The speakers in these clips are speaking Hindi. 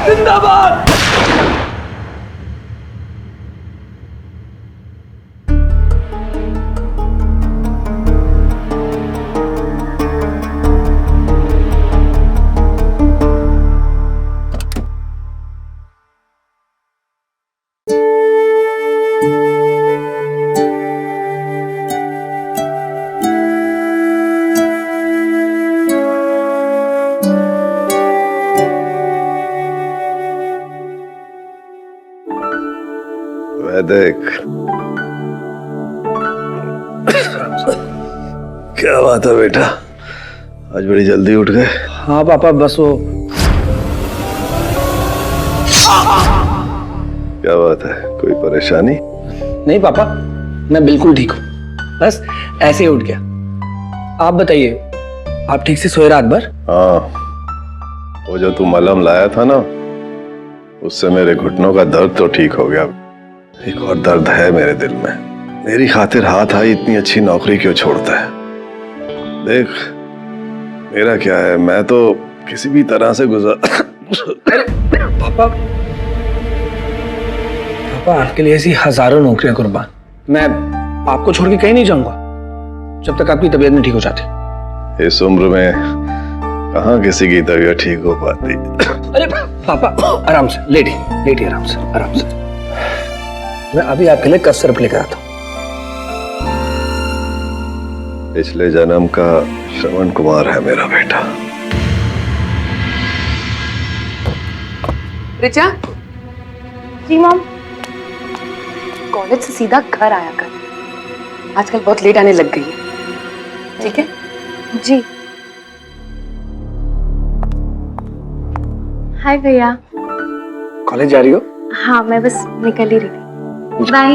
जिंदाबाद। देख क्या बात है बेटा, आज बड़ी जल्दी उठ गए। हाँ पापा, बस वो क्या बात है, कोई परेशानी? नहीं पापा, मैं बिल्कुल ठीक हूँ, बस ऐसे ही उठ गया। आप बताइए, आप ठीक से सोए रात भर? हाँ, वो जो तू मलहम लाया था ना, उससे मेरे घुटनों का दर्द तो ठीक हो गया। एक और दर्द है मेरे दिल में, मेरी खातिर हाथ आई इतनी अच्छी नौकरी क्यों छोड़ता है? देख मेरा क्या है, मैं तो किसी भी तरह से पापा, पापा आपके लिए ऐसी हजारों नौकरियां कुर्बान, मैं आपको छोड़ के कहीं नहीं जाऊंगा जब तक आपकी तबीयत नहीं ठीक हो जाती। इस उम्र में कहाँ किसी की तबीयत ठीक हो पाती। अरे पापा आराम से लेटिए आराम से। मैं अभी आपके लिए कफ सिरप लेकर आता हूँ। पिछले जन्म का श्रवण कुमार है मेरा बेटा। रिचा। जी मॉम। कॉलेज से सीधा घर आया कर, आजकल बहुत लेट आने लग गई है, ठीक है? जी। हाय भैया। कॉलेज जा रही हो? हाँ, मैं बस निकल ही रही थी। बाय।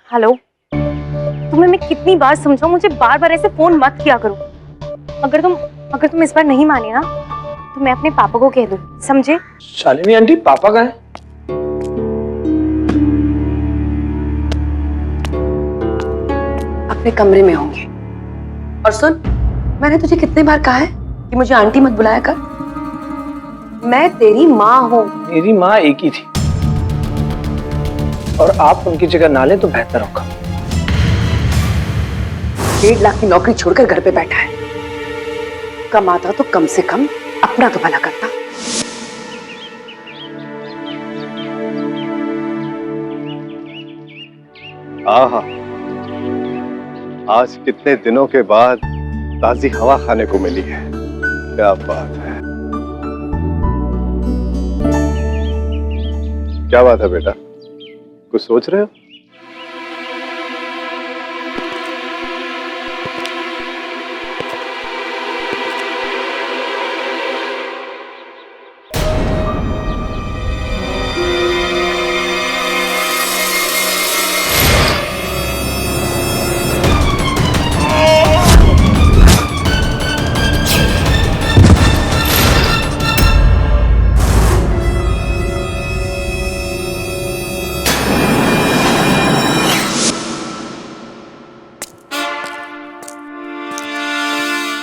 हेलो, तुम्हें मैं कितनी बार समझाऊं, मुझे बार बार ऐसे फोन मत किया करो। अगर तुम इस बार नहीं माने ना, तो मैं अपने पापा को कह दूं, समझे? शालिनी आंटी, पापा कहाँ हैं? अपने कमरे में होंगे। और सुन, मैंने तुझे कितने बार कहा है कि मुझे आंटी मत बुलाया कर। मैं तेरी माँ हूँ। मेरी माँ एक ही थी, और आप उनकी जगह ना ले तो बेहतर होगा। 1.5 लाख की नौकरी छोड़कर घर पे बैठा है, कमाता तो कम से कम अपना तो भला करता। आहा, आज कितने दिनों के बाद ताजी हवा खाने को मिली है, क्या बात है। क्या बात है बेटा, कुछ सोच रहे हो?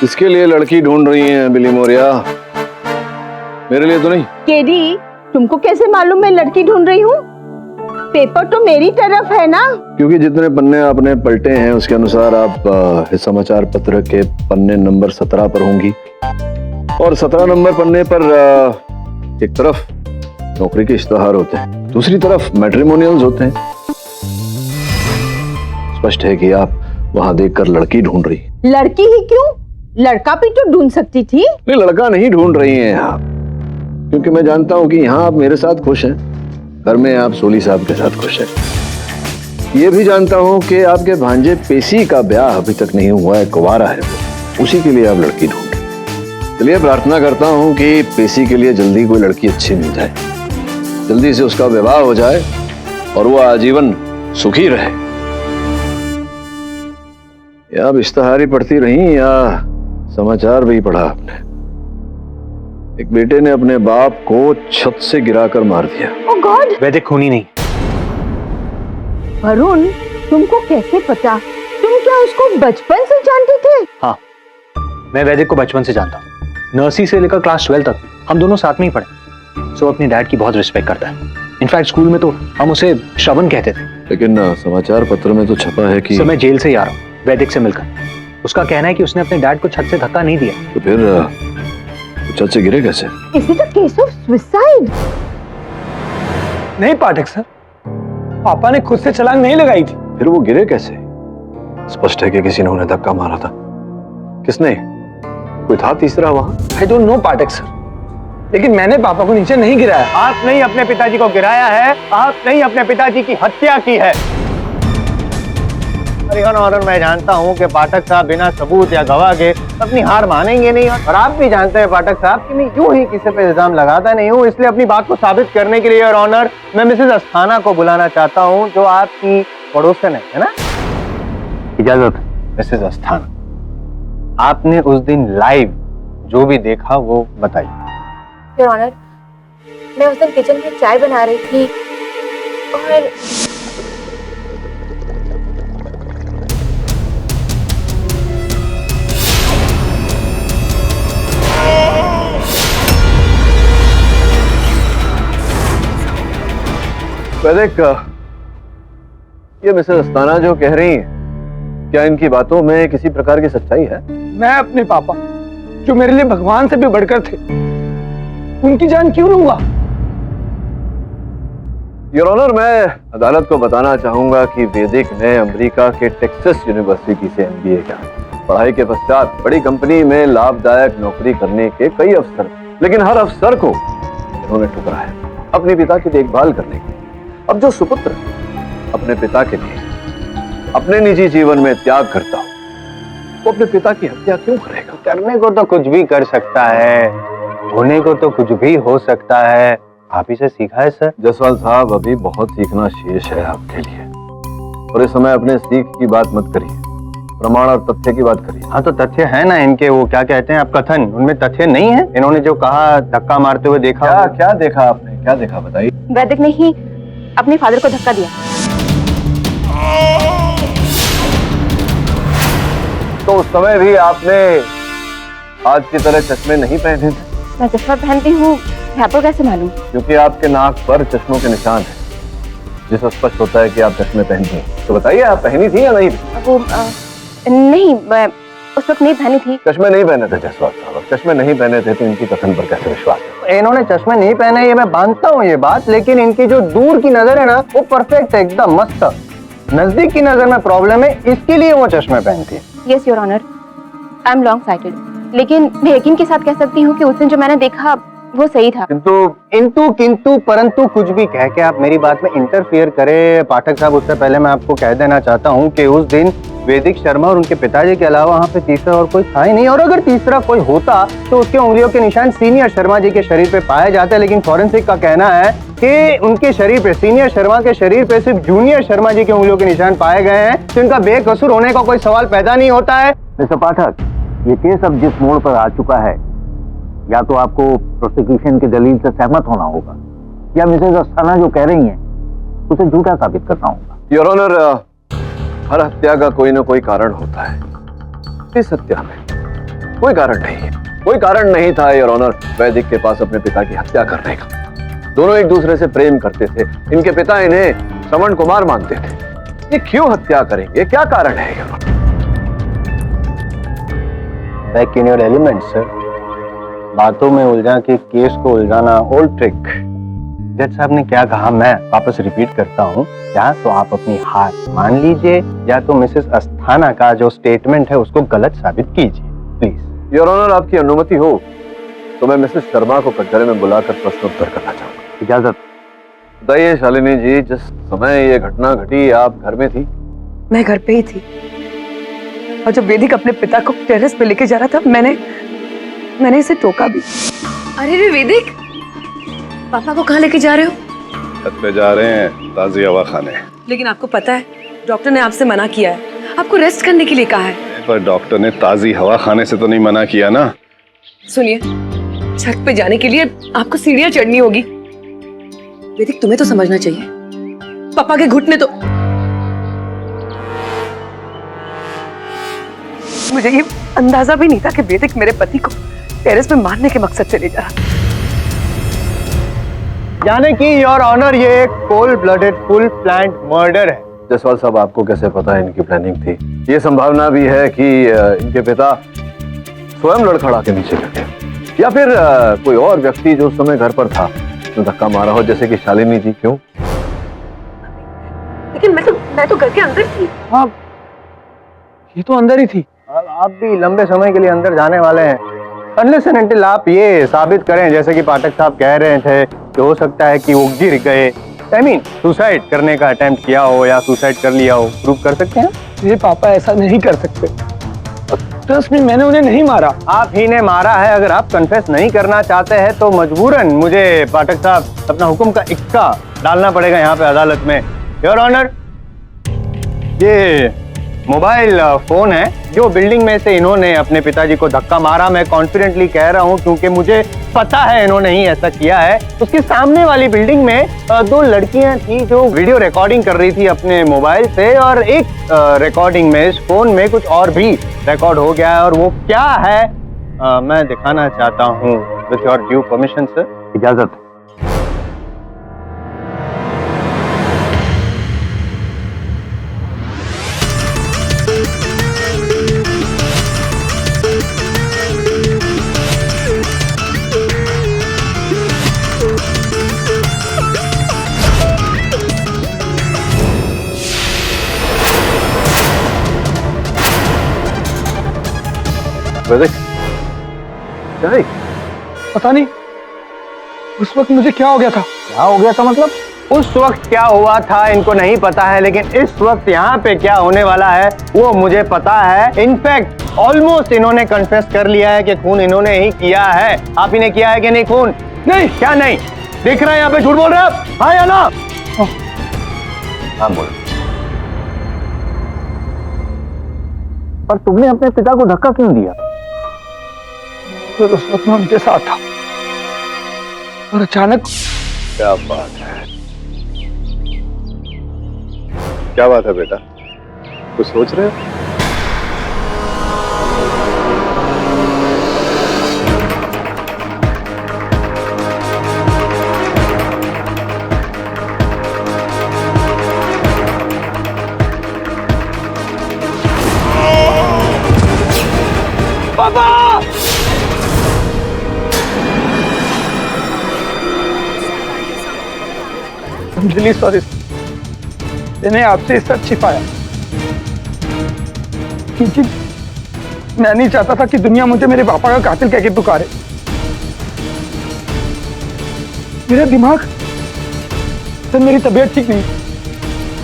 इसके लिए लड़की ढूंढ रही हैं बिली मोरिया, मेरे लिए तो नहीं। केडी, तुमको कैसे मालूम मैं लड़की ढूंढ रही हूँ? पेपर तो मेरी तरफ है ना। क्योंकि जितने पन्ने आपने पलटे हैं उसके अनुसार आप इस समाचार पत्र के पन्ने नंबर 17 पर होंगी, और 17 नंबर पन्ने पर एक तरफ नौकरी के इश्तहार होते हैं, दूसरी तरफ मैट्रिमोनियल्स होते हैं। स्पष्ट है कि आप वहां देखकर लड़की ढूंढ रही। लड़की ही क्यों, लड़का भी तो ढूंढ सकती थी। नहीं, लड़का नहीं ढूंढ रही हैं आप, क्योंकि मैं जानता हूं कि यहाँ आप मेरे साथ खुश हैं, घर में आप सोली साहब के साथ खुश हैं। ये भी जानता हूं कि आपके भांजे पेशी का ब्याह अभी तक नहीं हुआ है, कुंवारा है, उसी के लिए आप लड़की ढूंढ रहे। चलिए प्रार्थना करता हूं कि पेशी के लिए जल्दी कोई लड़की अच्छी मिल जाए, जल्दी से उसका विवाह हो जाए और वो आजीवन सुखी रहे। या आप इश्तहार ही पढ़ती रही या समाचार भी पढ़ा आपने? एक बेटे ने अपने बाप को छत से गिराकर मार दिया। ओह गॉड! वैदिक खूनी नहीं, वरुण, तुमको कैसे पता? तुम क्या उसको बचपन से जानते थे? हाँ, मैं वैदिक को बचपन से जानता हूँ। नर्सरी से लेकर क्लास 12 तक हम दोनों साथ में ही पढ़े। सो अपने डैड की बहुत रिस्पेक्ट करता है। इनफैक्ट स्कूल में तो हम उसे श्रवण कहते थे। लेकिन समाचार पत्र में तो छपा है कि सर मैं जेल से ही आ रहा हूँ वैदिक से मिलकर। उसका कहना है कि उसने अपने डैड को छत से धक्का नहीं दिया। तो फिर छत से गिरे कैसे? Is it a case of suicide? नहीं पाठक सर, पापा ने खुद से छलांग नहीं लगाई थी। फिर वो गिरे कैसे? स्पष्ट है कि किसी ने उन्हें धक्का मारा था। किसने? कोई था तीसरा वहां? I don't know Pathak sir, लेकिन मैंने पापा को नीचे नहीं गिराया। आप नहीं अपने पिताजी को गिराया है, आप नहीं अपने पिताजी की हत्या की है। और मैं जानता हूं कि पाठक साहब बिना सबूत या गवाह के अपनी हार मानेंगे नहीं, और आप भी जानते हैं पाठक साहब कि मैं यूं ही किसी पे इल्जाम लगाता नहीं हूं। इसलिए अपनी बात को साबित करने के लिए और ऑनर मैं मिसेस अस्थाना को बुलाना चाहता हूं, जो आपकी पड़ोसन है ना? इजाजत। मिसेस अस्थाना, आपने उस दिन लाइव जो भी देखा वो बताइए। योर ऑनर, मैं उस दिन किचन में चाय बना रही थी और वैदिक, ये मिसेस अस्थाना जो कह रही हैं, क्या इनकी बातों में किसी प्रकार की सच्चाई है? मैं अपने पापा, जो मेरे लिए भगवान से भी बढ़कर थे, उनकी जान क्यों लूंगा? योर ऑनर, मैं अदालत को बताना चाहूंगा कि वैदिक ने अमेरिका के टेक्सास यूनिवर्सिटी से MBA किया। पढ़ाई के पश्चात बड़ी कंपनी में लाभदायक नौकरी करने के कई अवसर, लेकिन हर अवसर को इन्होंने ठुकराया अपने पिता की देखभाल करने के। अब जो सुपुत्र अपने पिता के लिए अपने निजी जीवन में त्याग करता हो, वो अपने पिता की हत्या क्यों करेगा? करने को तो कुछ भी कर सकता है, होने को तो कुछ भी हो सकता है। आप ही से सीखा है सर। जसवाल साहब, अभी बहुत सीखना शेष है आपके लिए, और इस समय अपने सीख की बात मत करिए, प्रमाण और तथ्य की बात करिए। हाँ तो तथ्य है ना इनके, वो क्या कहते हैं आप, कथन, उनमें तथ्य नहीं है? इन्होंने जो कहा धक्का मारते हुए देखा। क्या क्या देखा आपने? क्या देखा बताइए। वैदिक ने ही अपने फादर को धक्का दिया। तो उस समय भी आपने आज की तरह चश्मे नहीं पहने थे? मैं चश्मा पहनती हूँ, आपको कैसे मालूम? क्योंकि आपके नाक पर चश्मों के निशान है, जिससे स्पष्ट होता है कि आप चश्मे पहनती हैं। तो बताइए, आप पहनी थी या नहीं? वो नहीं, मैं उस वक्त नहीं पहनी थी। चश्मे नहीं पहने थे जसवाल साहब। चश्मे नहीं पहने थे तो इनकी कथन पर कैसे विश्वास है? इन्होंने चश्मे नहीं पहने, ये मैं मानता हूँ ये बात, लेकिन इनकी जो दूर की नजर है ना, वो परफेक्ट है, एकदम मस्त। नजदीक की नजर में प्रॉब्लम है, इसके लिए वो चश्मे पहनती है। Yes your honour, I am long sighted, लेकिन मैं यकीन के साथ कह सकती हूँ कि उस दिन जो मैंने देखा वो सही था। किंतु परंतु कुछ भी कह के आप मेरी बात में इंटरफियर करे पाठक साहब, उससे पहले मैं आपको कह देना चाहता हूँ कि उस दिन वैदिक शर्मा और उनके पिताजी के अलावा वहाँ पे तीसरा और कोई था ही नहीं, और अगर तीसरा कोई होता तो उसके उंगलियों के निशान सीनियर शर्मा जी के शरीर पे पाए जाते। लेकिन फॉरेंसिक का कहना है कि उनके शरीर पे, सीनियर शर्मा के शरीर पे सिर्फ जूनियर शर्मा जी के उंगलियों के निशान पाए गए हैं, तो इनका बेकसूर होने का कोई सवाल पैदा नहीं होता है। मिस्टर पाठक, ये केस अब जिस मोड़ पर आ चुका है, या तो आपको प्रोसिक्यूशन की दलील से सहमत होना होगा, या मिसेज अस्थाना जो कह रही हैं उसे झूठा साबित करना होगा। योर ऑनर, हर हत्या का कोई ना कोई कारण होता है। इस हत्या में कोई कारण नहीं है, कोई कारण नहीं था योर ऑनर वैदिक के पास अपने पिता की हत्या करने का। दोनों एक दूसरे से प्रेम करते थे, इनके पिता इन्हें श्रवण कुमार मानते थे। ये क्यों हत्या करेंगे? क्या कारण है your honour? Back in your element sir. बातों में उलझा के केस को उलझाना ओल्ड ट्रिक। जज साहब ने क्या कहा मैं वापस रिपीट करता हूँ, या तो आप अपनी हार मान लीजिए, या तो मिसेस अस्थाना का जो स्टेटमेंट है उसको गलत साबित कीजिए प्लीज। योर ऑनर, आपकी अनुमति हो तो मैं मिसेस शर्मा को कटघरे में बुलाकर प्रश्नोत्तर करना चाहूंगा। इजाजत। बताइए शालिनी जी, जिस समय ये घटना घटी आप घर में थी? मैं घर पे ही थी, और जब वैदिक अपने पिता को टेरेस पे लेके जा रहा था, मैंने इसे टोका भी। अरे रे वैदिक, पापा को कहाँ लेके जा रहे हो? छत पे जा रहे हैं ताजी हवा खाने। लेकिन आपको पता है डॉक्टर ने आपसे मना किया है, आपको रेस्ट करने के लिए कहा है। पर डॉक्टर ने ताजी हवा खाने से तो नहीं मना किया ना। सुनिए, छत पे जाने के लिए आपको सीढ़ियां चढ़नी होगी। वैदिक, तुम्हें तो समझना चाहिए, पापा के घुटने तो मुझे ये अंदाजा भी नहीं था कि वैदिक मेरे पति को टेरेस पे मारने के मकसद से ले जा रहा। यानी कि योर ऑनर ये एक cold blooded full planned murder है। जसवाल साहब, आपको कैसे पता है इनकी प्लानिंग थी? ये संभावना भी है कि इनके पिता स्वयं लड़खड़ा के नीचे गिर गए, या फिर कोई और व्यक्ति जो उस समय घर पर था तो धक्का मारा हो, जैसे कि शालिनी जी। क्यों? लेकिन मैं तो घर के अंदर थी। हाँ, ये तो अंदर ही थी। आप भी लंबे समय के लिए अंदर जाने वाले हैं, अनलेस एंड अनटिल आप ये साबित करें, जैसे कि पाठक साहब कह रहे थे कि हो सकता है कि वो गिर गए, आई मीन सुसाइड करने का अटेम्प्ट किया हो या सुसाइड कर लिया हो, प्रूव कर सकते हैं? मेरे पापा ऐसा नहीं कर सकते। ट्रस्ट मी, मैंने उन्हें नहीं मारा। आप ही ने मारा है। अगर आप कन्फेस नहीं करना चाहते हैं तो मजबूरन मुझे पाठक साहब अपना हुक्म का इक्का डालना पड़ेगा यहाँ पे अदालत में। योर ऑनर, ये मोबाइल फोन है जो बिल्डिंग में से इन्होंने अपने पिताजी को धक्का मारा। मैं कॉन्फिडेंटली कह रहा हूँ क्योंकि मुझे पता है इन्होंने ही ऐसा किया है। उसके सामने वाली बिल्डिंग में दो लड़कियां थी जो वीडियो रिकॉर्डिंग कर रही थी अपने मोबाइल से, और एक रिकॉर्डिंग में इस फोन में कुछ और भी रिकॉर्ड हो गया है, और वो क्या है मैं दिखाना चाहता हूँ with your due permission sir. इजाजत। वैदिक, वैदिक, पता नहीं उस वक्त मुझे क्या हो गया था। क्या हो गया था मतलब? उस वक्त क्या हुआ था इनको नहीं पता है, लेकिन इस वक्त यहाँ पे क्या होने वाला है वो मुझे पता है। इनफैक्ट ऑलमोस्ट इन्होंने कन्फेस कर लिया है कि खून इन्होंने ही किया है। आप ही ने किया है कि नहीं खून? नहीं। क्या नहीं देख रहे हैं यहाँ पे? झूठ बोल रहे हैं आप? हाँ या ना? हाँ बोल। पर तुमने अपने पिता को धक्का क्यों दिया? तो उस वक्त मैं उनके साथ था और अचानक। क्या बात है, क्या बात है बेटा, कुछ सोच रहे हो? पापा! I'm really sorry. मैंने आपसे सच छिपाया क्योंकि मैं नहीं चाहता था कि दुनिया मुझे मेरे पापा का कातिल कह के पुकारे। मेरा दिमाग, तो मेरी तबीयत ठीक नहीं।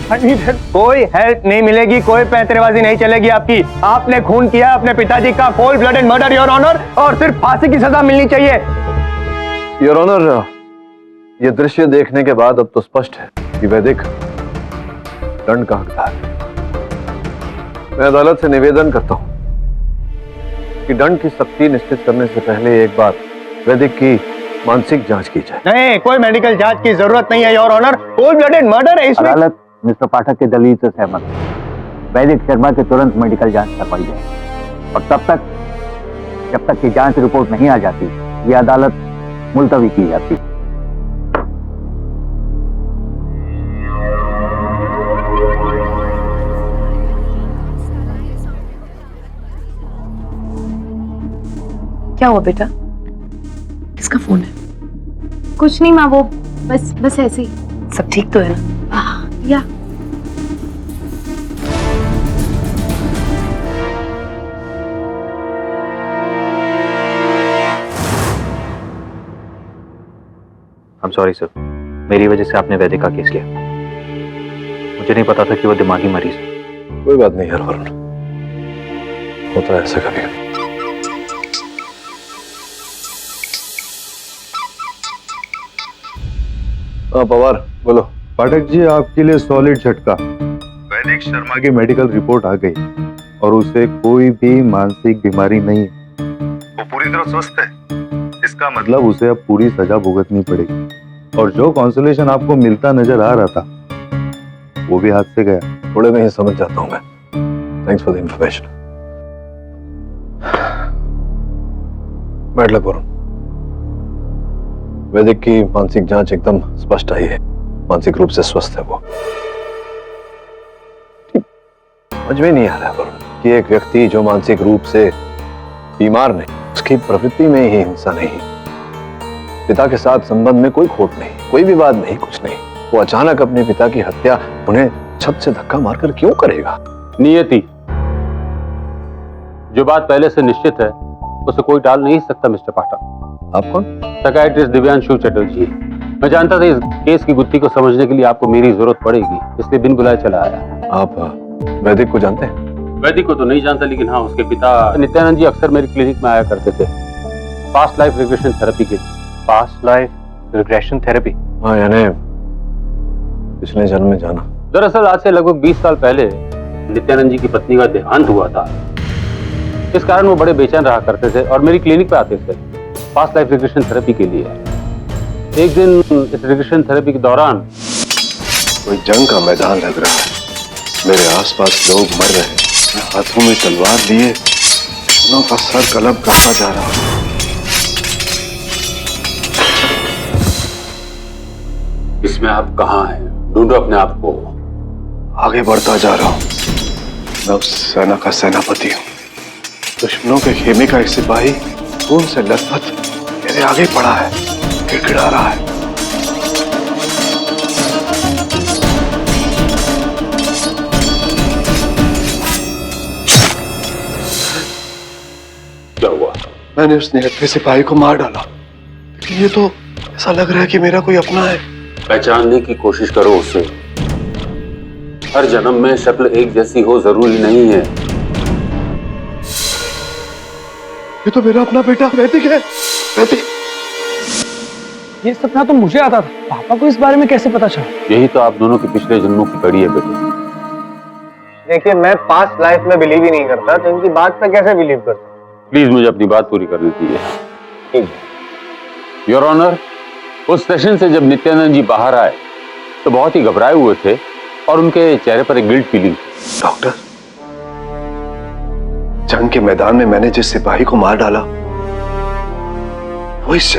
I need help. कोई हेल्प नहीं मिलेगी, कोई पैंतरेबाजी नहीं चलेगी आपकी। आपने खून किया अपने पिताजी का, cold blooded murder your honour, और सिर्फ फांसी की सजा मिलनी चाहिए। योर ऑनर, ये दृश्य देखने के बाद अब तो स्पष्ट है कि वैदिक दंड का हकदार है। मैं अदालत से निवेदन करता हूं कि दंड की सख्ती निश्चित करने से पहले एक बार वैदिक की मानसिक जांच की जाए। नहीं, कोई मेडिकल जांच की जरूरत नहीं है your honour. Cold blooded murder है इसमें। अदालत मिस्टर पाठक के दलील से सहमत है। वैदिक शर्मा के तुरंत मेडिकल जांच करवाई जाए, और जब तक की जांच रिपोर्ट नहीं आ जाती, ये अदालत मुलतवी की जाती। क्या हुआ बेटा? किसका फोन है? कुछ नहीं माँ, वो बस ऐसे ही। सब ठीक तो है ना? या I'm sorry सर, मेरी वजह से आपने वैदिक का केस लिया। मुझे नहीं पता था कि वो दिमागी मरीज है। कोई बात नहीं यार वरुण, होता है ऐसा कभी। हाँ पवार बोलो। पाठक जी, आपके लिए सॉलिड झटका। वैदिक शर्मा की मेडिकल रिपोर्ट आ गई और उसे कोई भी मानसिक बीमारी नहीं है, वो पूरी तरह स्वस्थ है। इसका मतलब उसे अब पूरी सजा भुगतनी पड़ेगी, और जो कॉन्सोलेशन आपको मिलता नजर आ रहा था वो भी हाथ से गया। थोड़े में ही समझ जाता हूं मैं। Thanks for the information. Bad luck Varun. वैदिक की मानसिक जांच एकदम स्पष्ट आई है, मानसिक रूप से स्वस्थ है वो। समझ में नहीं आ रहा वरुण कि एक व्यक्ति जो मानसिक रूप से बीमार नहीं, उसकी प्रवृत्ति में ही हिंसा नहीं, पिता के साथ संबंध में कोई खोट नहीं, कोई विवाद नहीं, कुछ नहीं, वो अचानक अपने पिता की हत्या उन्हें छत से धक्का मारकर क्यों करेगा? नियति, जो बात पहले से निश्चित है उसे कोई टाल नहीं सकता मिस्टर पाठक। आप कौन? साइकियाट्रिस्ट दिव्यांशु चटर्जी। मैं जानता था इस केस की गुत्थी को समझने के लिए आपको मेरी जरूरत पड़ेगी, इसलिए बिन बुलाए चला आया। आप वैदिक को जानते हैं? वैदिक को तो नहीं जानता, लेकिन हाँ, उसके पिता नित्यानंद जी अक्सर मेरी क्लिनिक में आया करते थे, पास्ट लाइफ रिग्रेशन थेरेपी के। Past life regression therapy? हाँ, यानी पिछले जन्म में जाना। दरअसल आज से लगभग 20 साल पहले नित्यानंद जी की पत्नी का देहांत हुआ था। इस कारण वो बड़े बेचैन रहा करते थे और मेरी क्लिनिक पे आते थे पास्ट लाइफ रिग्रेशन थेरेपी के लिए। एक दिन इस रिग्रेशन थेरेपी के दौरान कोई जंग का मैदान लग रहा है, मेरे आसपास लोग मर रहे हैं, मैं हाथों में तलवार लिए दुश्मनों का सर कलम काटा जा रहा है। इसमें आप कहाँ हैं? ढूंढो अपने आप को। आगे बढ़ता जा रहा हूं, मैं उस सेना का सेनापति हूं, दुश्मनों के खेमे का एक सिपाही खून से लथपथ मेरे आगे पड़ा है, गिड़गिड़ा रहा है। क्या हुआ? मैंने उस निहत्थे सिपाही को मार डाला, लेकिन ये तो ऐसा लग रहा है कि मेरा कोई अपना है। पहचानने की कोशिश करो उसे। हर जन्म में शक्ल एक जैसी हो जरूरी नहीं है। ये तो मेरा अपना बेटा वैदिक है। वैदिक, ये सपना तो मुझे आता था, पापा को इस बारे में कैसे पता चला? यही तो आप दोनों के पिछले जन्मों की कड़ी है बेटे। देखिए, मैं पास्ट लाइफ में बिलीव ही नहीं करता, तो इनकी बात पे कैसे बिलीव करता? प्लीज मुझे अपनी बात पूरी करनी चाहिए। योर ऑनर, उस सेशन से जब नित्यानंद जी बाहर आए तो बहुत ही घबराए हुए थे और उनके चेहरे पर एक गिल्ट फीलिंग थी। डॉक्टर, जंग के मैदान में मैंने जिस सिपाही को मार डाला वो इस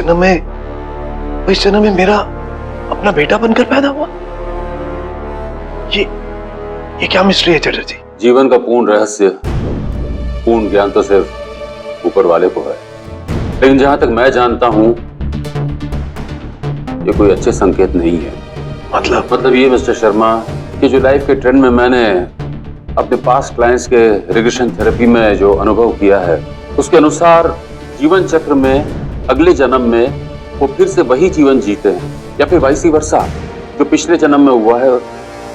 जन्म में मेरा अपना बेटा बनकर पैदा हुआ। ये क्या मिस्ट्री है चटर्जी? जीवन का पूर्ण रहस्य, पूर्ण ज्ञान तो सिर्फ ऊपर वाले को है, लेकिन जहां तक मैं जानता हूं ये कोई अच्छे संकेत नहीं है। मतलब ये मिस्टर शर्मा कि जो लाइफ के ट्रेंड में मैंने अपने पास्ट क्लाइंट्स के रिग्रेशन थेरेपी में जो अनुभव किया है, उसके अनुसार जीवन चक्र में अगले जन्म में वो फिर से वही जीवन जीते हैं, या फिर वाइस वर्सा, जो पिछले जन्म में हुआ है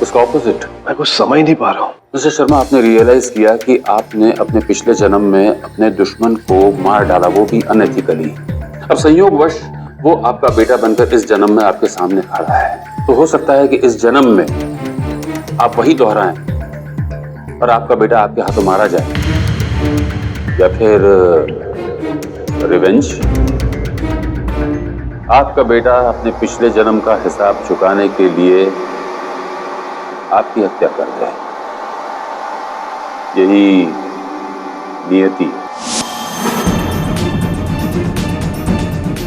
उसका ऑपोजिट। मैं कुछ समझ नहीं पा रहा हूँ। मिस्टर शर्मा, आपने रियलाइज किया कि आपने अपने पिछले जन्म में अपने दुश्मन को मार डाला, वो भी अनएथिकली। अब संयोगवश वो आपका बेटा बनकर इस जन्म में आपके सामने खड़ा है, तो हो सकता है कि इस जन्म में आप वही दोहराएं और आपका बेटा आपके हाथों मारा जाए, या फिर रिवेंज। आपका बेटा अपने पिछले जन्म का हिसाब चुकाने के लिए आपकी हत्या कर दे। यही नियति।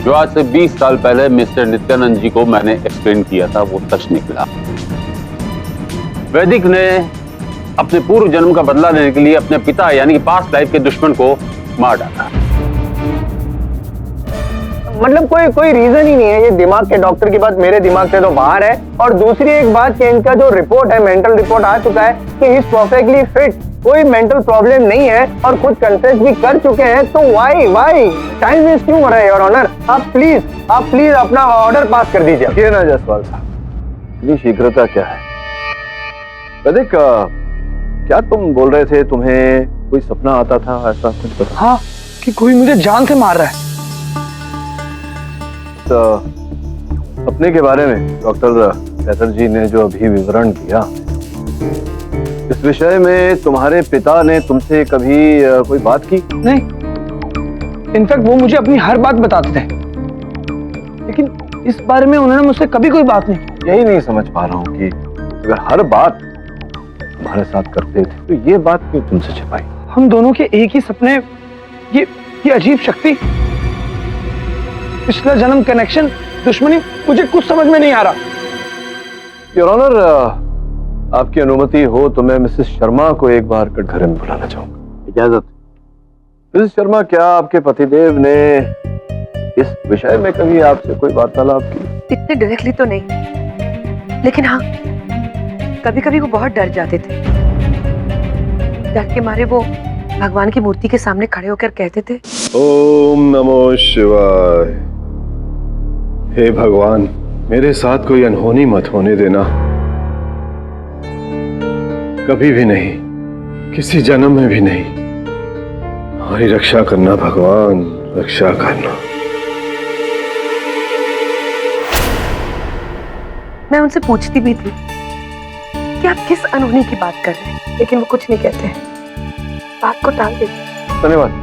जो आज से 20 साल पहले मिस्टर नित्यानंद जी को मैंने एक्सप्लेन किया था, वो सच निकला। वैदिक ने अपने पूर्व जन्म का बदला लेने के लिए अपने पिता यानी कि पास्ट लाइफ के दुश्मन को मार डाला। मतलब कोई रीजन ही नहीं है। ये दिमाग के डॉक्टर की बात मेरे दिमाग से तो बाहर है। और दूसरी एक बात कि इनका जो रिपोर्ट है, मेंटल रिपोर्ट आ चुका है कि ही इज परफेक्टली फिट, कोई मेंटल प्रॉब्लम नहीं है और खुद कंफेस भी कर चुके हैं। तो वाई टाइम वेस्ट क्यों हो रहा है योर ऑनर? आप प्लीज अपना ऑर्डर पास कर दीजिए। ये ना जसवाल साहब, इतनी शीघ्रता क्या है? वैदिक, क्या तुम बोल रहे थे तुम्हें कोई सपना आता था, ऐसा कुछ बता? हाँ, कि कोई मुझे जान से मार रहा है। तो सपने के बारे में डॉक्टर चटर्जी ने जो अभी विवरण दिया, इस विषय में तुम्हारे पिता ने तुमसे कभी कोई बात की? नहीं, इनफैक्ट वो मुझे अपनी हर बात बताते थे, लेकिन इस बारे में उन्होंने मुझसे कभी कोई बात नहीं की। यही नहीं समझ पा रहा हूँ कि अगर हर बात तुम्हारे साथ करते थे तो ये बात क्यों तुमसे छिपाई? हम दोनों के एक ही सपने, ये अजीब शक्ति पिछला जन्म कनेक्शन, दुश्मनी, मुझे कुछ समझ में नहीं आ रहा। योर ऑनर, आपकी अनुमति हो तो मैं मिसेस शर्मा को एक बार कटघरे में बुलाना चाहूंगा। इजाजत। मिसेस शर्मा, क्या आपके पतिदेव ने इस विषय में कभी आपसे कोई वार्तालाप की? इतने डायरेक्टली तो नहीं, लेकिन हाँ कभी कभी वो बहुत डर जाते थे। डर के मारे वो भगवान की मूर्ति के सामने खड़े होकर कहते थे, ओम नमो शिवाय। हे भगवान, मेरे साथ कोई अनहोनी मत होने देना, कभी भी नहीं, किसी जन्म में भी नहीं। हमारी रक्षा करना भगवान, रक्षा करना। मैं उनसे पूछती भी थी कि आप किस अनहोनी की बात कर रहे हैं, लेकिन वो कुछ नहीं कहते, बात को टाल देते। धन्यवाद।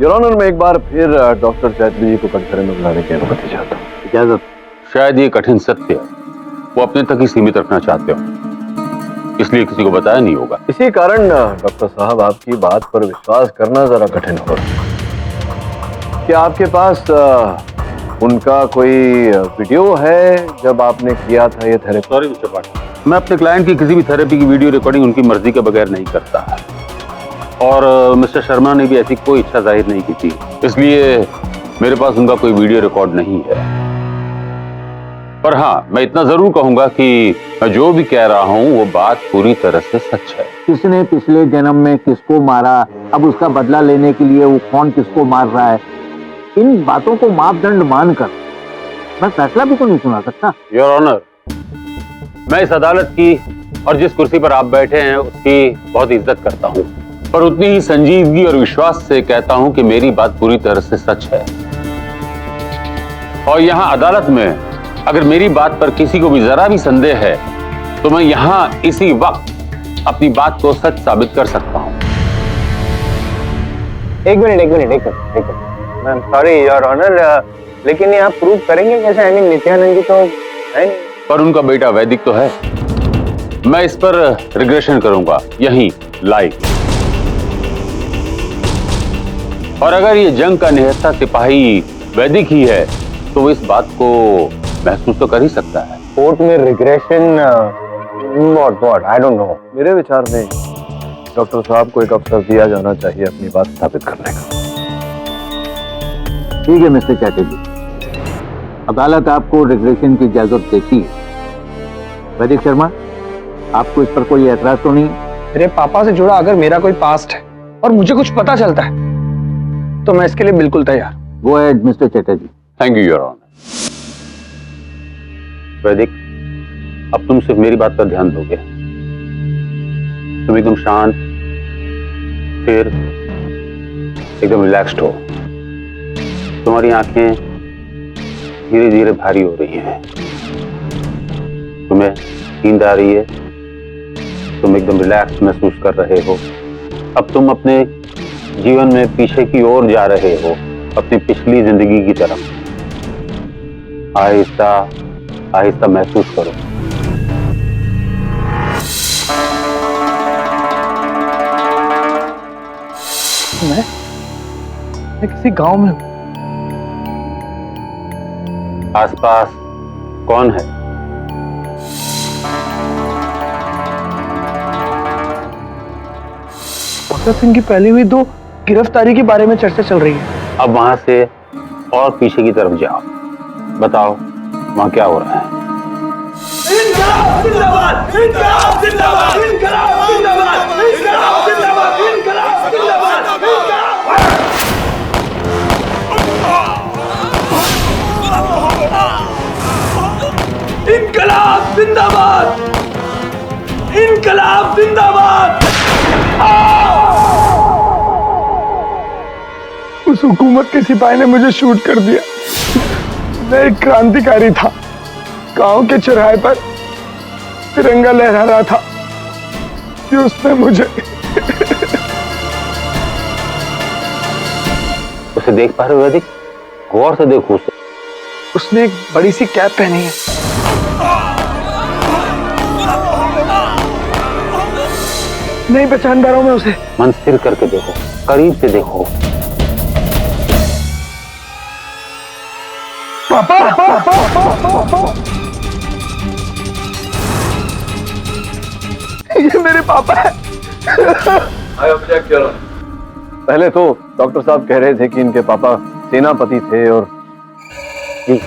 योर ऑनर, मैं एक बार फिर डॉक्टर चैटर्जी जी को कटघरे में बुलाने की अनुमति चाहता हूँ। इजाजत। शायद ये कठिन सत्य वो अपने तक ही सीमित रखना चाहते हो, इसलिए किसी को बताया नहीं होगा। इसी कारण डॉक्टर साहब आपकी बात पर विश्वास करना जरा कठिन हो रहा है। क्या आपके पास उनका कोई वीडियो है जब आपने किया था ये थेरेपी? सॉरी मिस्टर पाठक, मैं अपने क्लाइंट की किसी भी थेरेपी की वीडियो रिकॉर्डिंग उनकी मर्जी के बगैर नहीं करता, और मिस्टर शर्मा ने भी ऐसी कोई इच्छा जाहिर नहीं की थी, इसलिए मेरे पास उनका कोई वीडियो रिकॉर्ड नहीं है। पर हाँ, मैं इतना जरूर कहूंगा कि मैं जो भी कह रहा हूं वो बात पूरी तरह से सच है। किसने पिछले जन्म में किसको मारा, अब उसका बदला लेने के लिए वो कौन किसको मार रहा है, इन बातों को मापदंड मानकर मैं फैसला भी तो नहीं सुना सकता। योर ऑनर, मैं इस अदालत की और जिस कुर्सी पर आप बैठे हैं उसकी बहुत इज्जत करता हूं, पर उतनी ही संजीदगी और विश्वास से कहता हूं कि मेरी बात पूरी तरह से सच है। और यहां अदालत में अगर मेरी बात पर किसी को भी जरा भी संदेह है तो मैं यहां इसी वक्त अपनी बात को सच साबित कर सकता हूं। एक मिनट। मैम सॉरी योर ऑनर, लेकिन ये आप प्रूव करेंगे कैसे? आई मीन नित्यानंद जी तो है नहीं। पर उनका बेटा वैदिक तो है। मैं इस पर रिग्रेशन करूंगा यहीं लाइव। और अगर ये जंग का निहत्था सिपाही वैदिक ही है तो वो इस बात को महसूस तो कर ही सकता है। कोर्ट में regression what I don't know. मेरे विचार में डॉक्टर साहब को एक अवसर दिया जाना चाहिए अपनी बात स्थापित करने का। ठीक है मिस्टर चैटर्जी, अदालत आपको रिग्रेशन की इजाजत देती है। वैदिक शर्मा, आपको इस पर कोई एतराज तो नहीं? मेरे पापा से जुड़ा अगर मेरा कोई पास्ट है और मुझे कुछ पता चलता है तो मैं इसके लिए बिल्कुल तैयार। Go ahead mister Chatterjee. Thank you your honour. Vaidik, अब तुम सिर्फ मेरी बात पर ध्यान दोगे। तुम एकदम शांत, फिर एकदम रिलैक्स्ड हो। तुम्हारी आंखें धीरे धीरे भारी हो रही हैं, तुम्हें नींद आ रही है, तुम एकदम रिलैक्स महसूस कर रहे हो। अब तुम अपने जीवन में पीछे की ओर जा रहे हो, अपनी पिछली जिंदगी की तरफ। आहिस्ता आहिस्ता महसूस करो। मैं किसी गांव में हूं। आसपास कौन है? भगत सिंह की पहली हुई 2 गिरफ्तारी के बारे में चर्चा चल रही है। अब वहां से और पीछे की तरफ जाओ, बताओ वहां क्या हो रहा है। इंकलाब जिंदाबाद, इंकलाब जिंदाबाद, इंकलाब जिंदाबाद, इंकलाब जिंदाबाद, इंकलाब जिंदाबाद, इंकलाब जिंदाबाद, इंकलाब जिंदाबाद। उस हुकूमत के सिपाही ने मुझे शूट कर दिया। मैं एक क्रांतिकारी था, गांव के चौराहे पर तिरंगा लहरा रहा था कि उसने मुझे उसे देख पा रहे हो वैदिक? गौर से देखो उसे। उसने एक बड़ी सी कैप पहनी है। नहीं पहचान पा रहा हूं मैं उसे। मन स्थिर करके देखो, करीब से देखो। पापा, पापा, ये मेरे पापा है। पहले तो डॉक्टर साहब कह रहे थे कि इनके पापा सेनापति थे और जी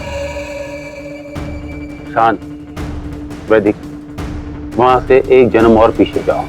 शांत, वैदिक, वहां से एक जन्म और पीछे जाओ।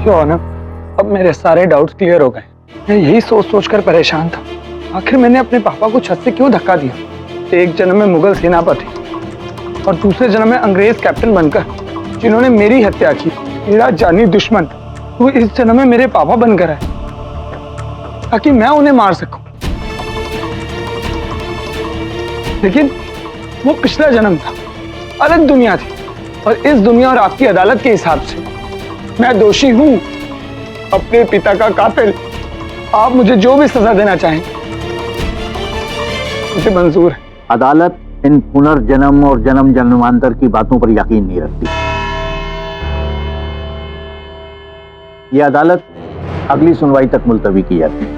क्यों ना, अब मेरे सारे डाउट्स क्लियर हो गए। मैं यही सोच सोच कर परेशान था, आखिर मैंने अपने पापा को छत से क्यों धक्का दिया। एक जन्म में मुगल सेनापति और दूसरे जन्म में अंग्रेज कैप्टन बनकर जिन्होंने मेरी हत्या की, मेरा जानी दुश्मन, वो इस जन्म में मेरे पापा बनकर आए ताकि मैं उन्हें मार सकूं। लेकिन वो पिछला जन्म था, अलग दुनिया थी, और इस दुनिया और आपकी अदालत के हिसाब से मैं दोषी हूं, अपने पिता का कातिल। आप मुझे जो भी सजा देना चाहें मुझे मंजूर है। अदालत इन पुनर्जन्म और जन्म जन्मांतर की बातों पर यकीन नहीं रखती। यह अदालत अगली सुनवाई तक मुलतवी की जाती है।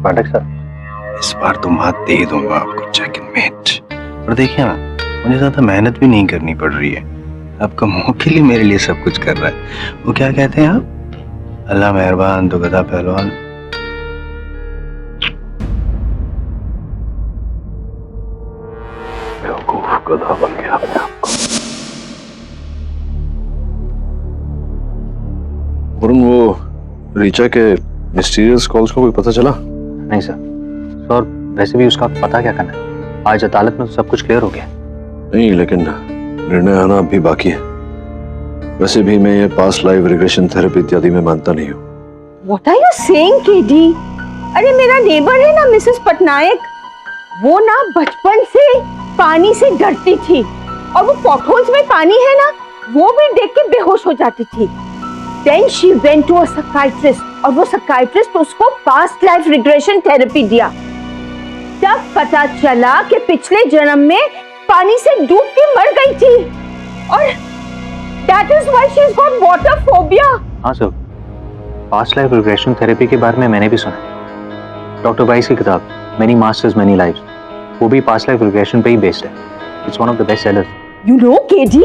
पाठक साहब, इस बार तो मात दे ही दूंगा आपको, चेक इन मेट। और देखिए ना, मुझे ज्यादा मेहनत भी नहीं करनी पड़ रही है, आपका मुंह के लिए मेरे लिए सब कुछ कर रहा है। वो क्या कहते हैं आप, अल्लाह मेहरबान तो गधा पहलवान। बेवकूफ गधा बन गया अपने आप को। वरुण, वो रीचा के मिस्टीरियस कॉल्स का कोई पता चला? नहीं सर। और वैसे भी उसका पता क्या करना है, आज अदालत में तो सब कुछ क्लियर हो गया। नहीं, लेकिन निर्णय आना अभी बाकी है। वैसे भी मैं ये पास्ट लाइफ रिग्रेशन थेरेपी इत्यादि में मानता नहीं हूँ। What are you saying, KD? अरे मेरा नेबर है ना मिसेस पटनायक, वो ना बचपन से पानी से डरती थी, और वो पॉटहोल्स में पानी है ना, वो भी देख के बेहोश हो जाती थी। Then she went to a psychiatrist, और वो psychiatrist उसको पास्ट लाइफ रिग्रेशन थेरेपी दिया। तब पता चला कि पिछले जन्म में पानी से डूब के मर गई थी, और that is why she's got water phobia। हाँ sir, past life regression therapy के बारे में मैंने भी सुना। डॉक्टर वाइस की किताब मेनी मास्टर्स मेनी लाइव्स, वो भी पास्ट लाइफ रिग्रेशन पे ही बेस्ड है। It's one of the best sellers. You know, KD,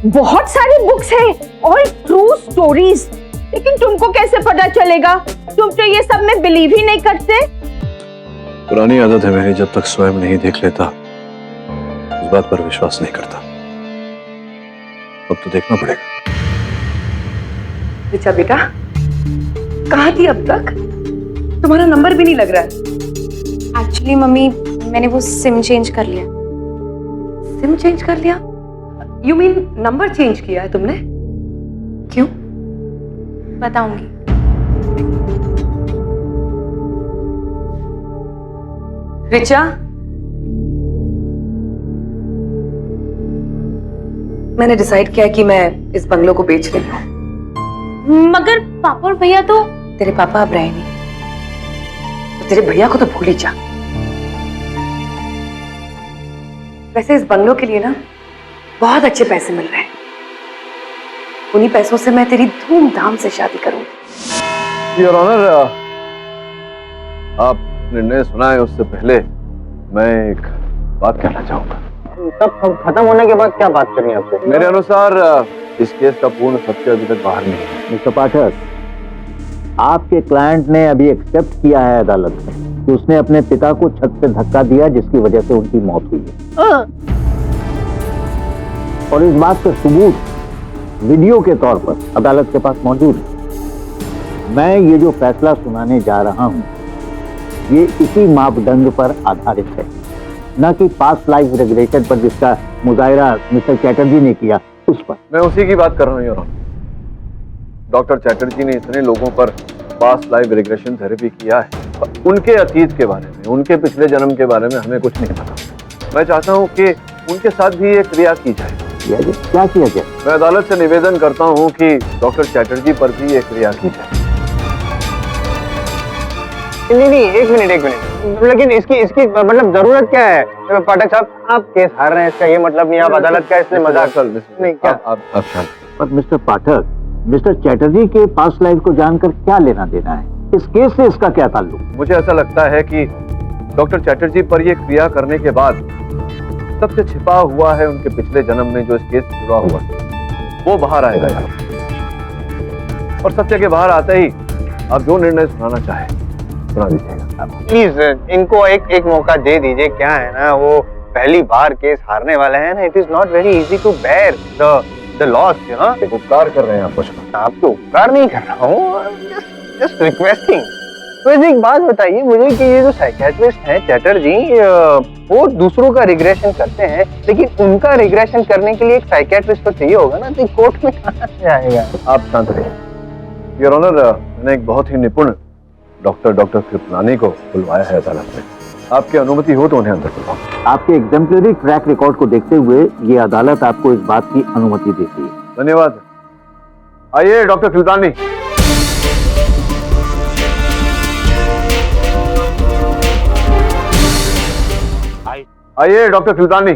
बहुत सारी बुक्स है, ऑल ट्रू स्टोरीज, लेकिन तुमको कैसे पता चलेगा? तुम तो ये सब में बिलीव ही नहीं करते। पुरानी आदत है मेरी, जब तक स्वयं नहीं देख लेता इस बात पर विश्वास नहीं करता। अब तो देखना पड़ेगा। ऋचा बेटा, कहाँ थी अब तक? तुम्हारा नंबर भी नहीं लग रहा है। एक्चुअली मम्मी, मैंने वो सिम चेंज कर लिया। सिम चेंज कर लिया? यू मीन नंबर चेंज किया है तुमने? क्यों? बताऊंगी। ऋचा, मैंने डिसाइड किया कि मैं इस बंगलो को बेच रही हूँ। मगर पापा और भैया तो... तेरे पापा अब रहे नहीं, तो तेरे भैया को तो भूल ही जा। वैसे इस बंगलो के लिए ना बहुत अच्छे पैसे मिल रहे हैं, उन्हीं पैसों से मैं तेरी धूमधाम से शादी करूंगी। योर ऑनर, आप निर्णय सुनाए उससे पहले मैं एक बात कहना चाहूंगा। तब खत्म होने के बाद क्या बात करनी है आपसे? मेरे अनुसार इस केस का पूर्ण सत्य अभी तक बाहर नहीं है। मिस्टर पाठक, आपके क्लाइंट ने अभी एक्सेप्ट किया है अदालत में कि उसने अपने पिता को छत से धक्का दिया जिसकी वजह से उनकी मौत हुई है। और इस बात का सबूत वीडियो के तौर पर अदालत के पास मौजूद है। मैं ये जो फैसला सुनाने जा रहा हूं ये इसी मापदंड पर आधारित है, न कि पास्ट लाइफ रेगुलेशन पर जिसका मुजाहिरा मिस्टर चैटर्जी ने किया उस पर। मैं उसी की बात कर रहा हूँ योर ऑनर। डॉक्टर चैटर्जी ने इतने लोगों पर पास्ट लाइफ रिग्रेशन थेरेपी किया है, उनके अतीत के बारे में, उनके पिछले जन्म के बारे में हमें कुछ नहीं पता। मैं चाहता हूँ कि उनके साथ भी एक क्रिया की जाए। क्या किया जाए? मैं अदालत से निवेदन करता हूँ कि डॉक्टर चैटर्जी पर भी एक क्रिया की जाए। नहीं, एक मिनट, लेकिन इसकी मतलब जरूरत क्या है? पाठक साहब, आप केस हार रहे हैं, इसका ये मतलब नहीं आप अदालत का इसलिए मजाक नहीं क्या? आप शांत। पर मिस्टर पाठक, मिस्टर चैटर्जी के पास्ट लाइफ को जानकर क्या लेना देना है? इस केस से इसका क्या ताल्लुक? मुझे ऐसा लगता है कि डॉक्टर चैटर्जी पर यह क्रिया करने के बाद सबसे छिपा हुआ है उनके पिछले जन्म में जो इस केस से जुड़ा हुआ वो बाहर आएगा यार। और सत्य के बाहर आते ही आप जो निर्णय सुनाना चाहे सुना दीजिएगा। प्लीज इनको एक मौका दे दीजिए। क्या है ना, वो पहली बार केस हारने वाले हैं ना। It is not very easy to bear the loss, you know. उपकार कर रहे हैं आप? कुछ आपको उपकार नहीं कर रहा हूँ, जस्ट रिक्वेस्टिंग। वैसे एक बात बताइए मुझे कि ये जो साइकियाट्रिस्ट हैं चैटर्जी, वो दूसरों का रिग्रेशन करते हैं, लेकिन उनका रिग्रेशन करने के लिए एक साइकियाट्रिस्ट तो चाहिए होगा ना, तो कोर्ट में कहाँ से आएगा? आप शांत रहिए योर ऑनर। मैंने एक बहुत ही निपुण डॉक्टर कृपलानी को बुलवाया है अदालत में। आपकी अनुमति हो तो उन्हें अंदर बुलवाओ। आपके एग्जेम्पलरी ट्रैक रिकॉर्ड को देखते हुए ये अदालत आपको इस बात की अनुमति देती है। धन्यवाद। आइए डॉक्टर कृपलानी। आइए डॉक्टर कृपलानी।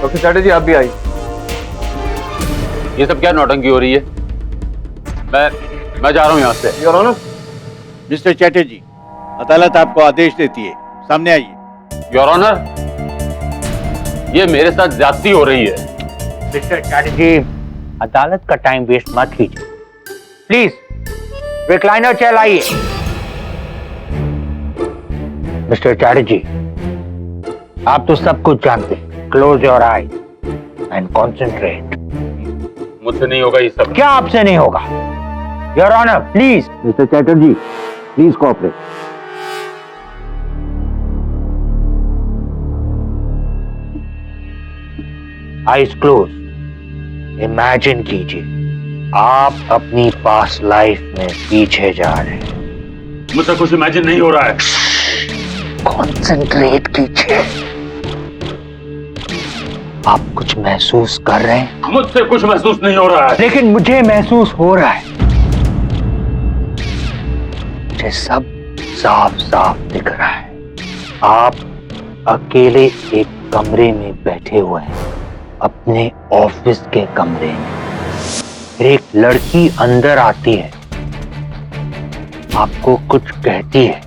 डॉक्टर चैटर्जी आप भी आइए। ये सब क्या नौटंकी हो रही है? मैं जा रहा हूं यहां से। Your honour. मिस्टर चैटर्जी, अदालत आपको आदेश देती है, सामने आइए। योर ऑनर, ये मेरे साथ ज्यादती हो रही है। मिस्टर चैटर्जी, अदालत का टाइम वेस्ट मत कीजिए। प्लीज रिक्लाइनर चेयर लाइए। मिस्टर चैटर्जी, आप तो सब कुछ जानते हैं। Close your eyes and concentrate. मुझसे नहीं होगा ये सब। क्या आपसे नहीं होगा? Your honour please. Mister Chatterjee please cooperate. Eyes close. Imagine कीजिए आप अपनी पास्ट लाइफ में पीछे जा रहे हैं। मुझसे कुछ इमेजिन नहीं हो रहा है। कॉन्सेंट्रेट कीजिए। आप कुछ महसूस कर रहे हैं? मुझसे कुछ महसूस नहीं हो रहा है। लेकिन मुझे महसूस हो रहा है। मुझे सब साफ साफ दिख रहा है। आप अकेले एक कमरे में बैठे हुए हैं, अपने ऑफिस के कमरे में। एक लड़की अंदर आती है, आपको कुछ कहती है,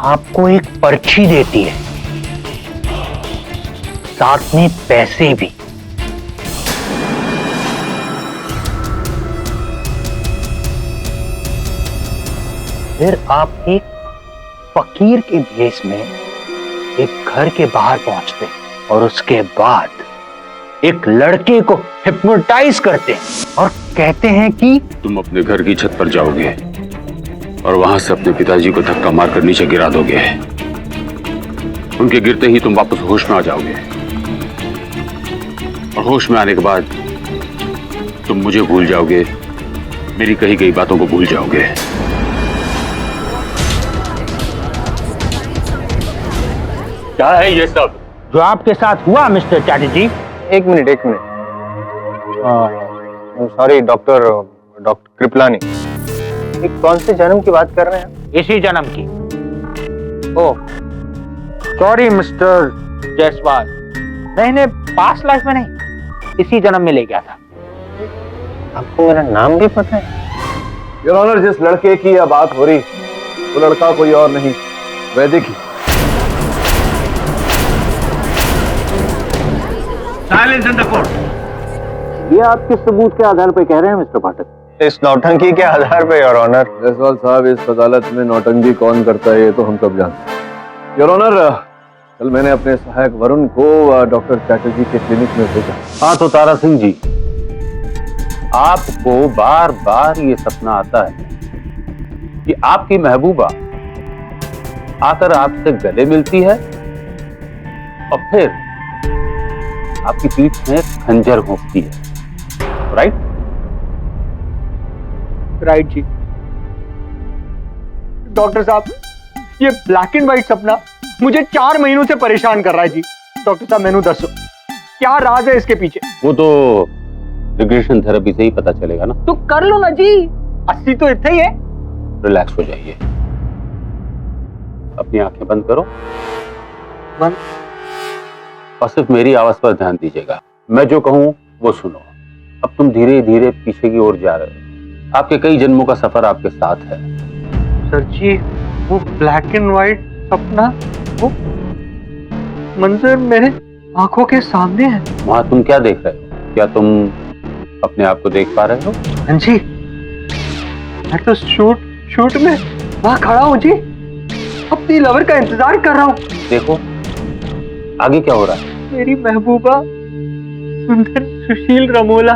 आपको एक पर्ची देती है, साथ में पैसे भी। फिर आप एक फकीर के भेष में एक घर के बाहर पहुंचते और उसके बाद एक लड़के को हिप्नोटाइज करते और कहते हैं कि तुम अपने घर की छत पर जाओगे और वहां से अपने पिताजी को धक्का मारकर नीचे गिरा दोगे। उनके गिरते ही तुम वापस होश में आ जाओगे और होश में आने के बाद तुम मुझे भूल जाओगे, मेरी कही गई बातों को भूल जाओगे। क्या है ये सब जो आपके साथ हुआ मिस्टर चैटर्जी? एक मिनट सॉरी डॉक्टर कृपलानी, कौन से जन्म की बात कर रहे हैं? इसी जन्म की। ओह सॉरी मिस्टर जायसवाल, मैंने पास्ट लाइफ में नहीं, इसी जन्म में ले गया था। आपको मेरा नाम भी पता है? योर ऑनर, जिस लड़के की यह बात हो रही वो लड़का कोई और नहीं, वैदिक ही। Silence in the court. ये आप किस सबूत के आधार पर कह रहे हैं मिस्टर पाठक? इस नौटंकी के आधार पे योर ऑनर। जायसवाल साहब, इस अदालत में नौटंकी कौन करता है ये तो हम सब जानते हैं। योर ऑनर, कल मैंने अपने सहायक वरुण को डॉक्टर चैटर्जी के क्लिनिक में भेजा। हाँ तो तारा सिंह जी, आपको बार बार ये सपना आता है कि आपकी महबूबा आकर आपसे गले मिलती है और फिर आपकी पीठ में खंजर घोंपती है, राइट? राइट जी। डॉक्टर साहब, ये ब्लैक एंड व्हाइट सपना मुझे 4 महीनों से परेशान कर रहा है जी। डॉक्टर साहब, मैनू दसो क्या राज है इसके पीछे? वो तो रिग्रेशन थेरेपी से ही पता चलेगा ना। तो कर लो ना जी, 80 तो इतना ही है। रिलैक्स हो जाइए, अपनी आंखें बंद करो, बंद। और सिर्फ मेरी आवाज पर ध्यान दीजिएगा। मैं जो कहूं वो सुनो। अब तुम धीरे धीरे पीछे की ओर जा रहे हो। आपके कई जन्मों का सफर आपके साथ है। सर जी, वो ब्लैक एंड व्हाइट सपना, वो मंजर मेरे आंखों के सामने है। वहां तुम क्या देख रहे हो? क्या तुम अपने आप को देख पा रहे हो? हाँ जी, मैं तो शूट में वहां खड़ा हूँ जी, अपनी लवर का इंतजार कर रहा हूँ। देखो आगे क्या हो रहा है। मेरी महबूबा सुंदर सुशील रमोला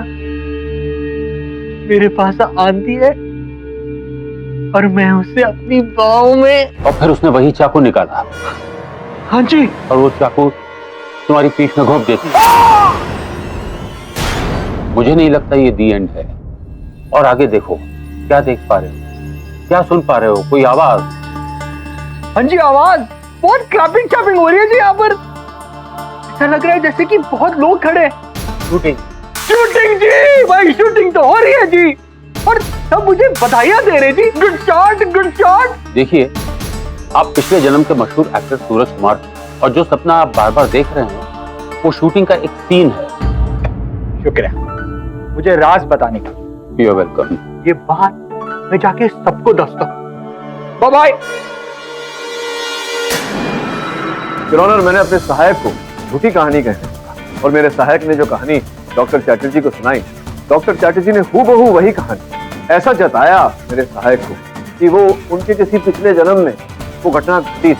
मेरे पास आती है और मैं उसे अपनी बाहों में। और फिर उसने वही चाकू निकाला। हाँ जी। और वो चाकू तुम्हारी पीठ में घोंप देती। मुझे नहीं लगता ये दी एंड है। और आगे देखो, क्या देख पा रहे हो? क्या सुन पा रहे हो? कोई आवाज? हाँ जी, आवाज बहुत क्लैपिंग चैपिंग हो रही है जी। यहाँ पर ऐसा लग रहा है जैसे कि बहुत लोग खड़े हैं। शूटिंग जी भाई, शूटिंग तो हो रही है जी, और सब मुझे बधाइयां दे रहे जी। Good shot, good shot. देखिए, आप पिछले जन्म के मशहूर एक्टर सूरज कुमार थे, और जो सपना आप बार बार देख रहे हैं वो शूटिंग का एक सीन है। शुक्रिया मुझे राज बताने का। You are welcome. ये बात मैं जाके सबको दसता हूं। Bye bye. योर ऑनर, मैंने अपने सहायक को झूठी कहानी कहने और मेरे सहायक ने जो कहानी डॉक्टर चैटर्जी को सुनाई, डॉक्टर चैटर्जी ने हूबहू वही कहानी ऐसा जताया मेरे सहायक को कि वो उनके किसी पिछले जन्म में वो घटना घटी।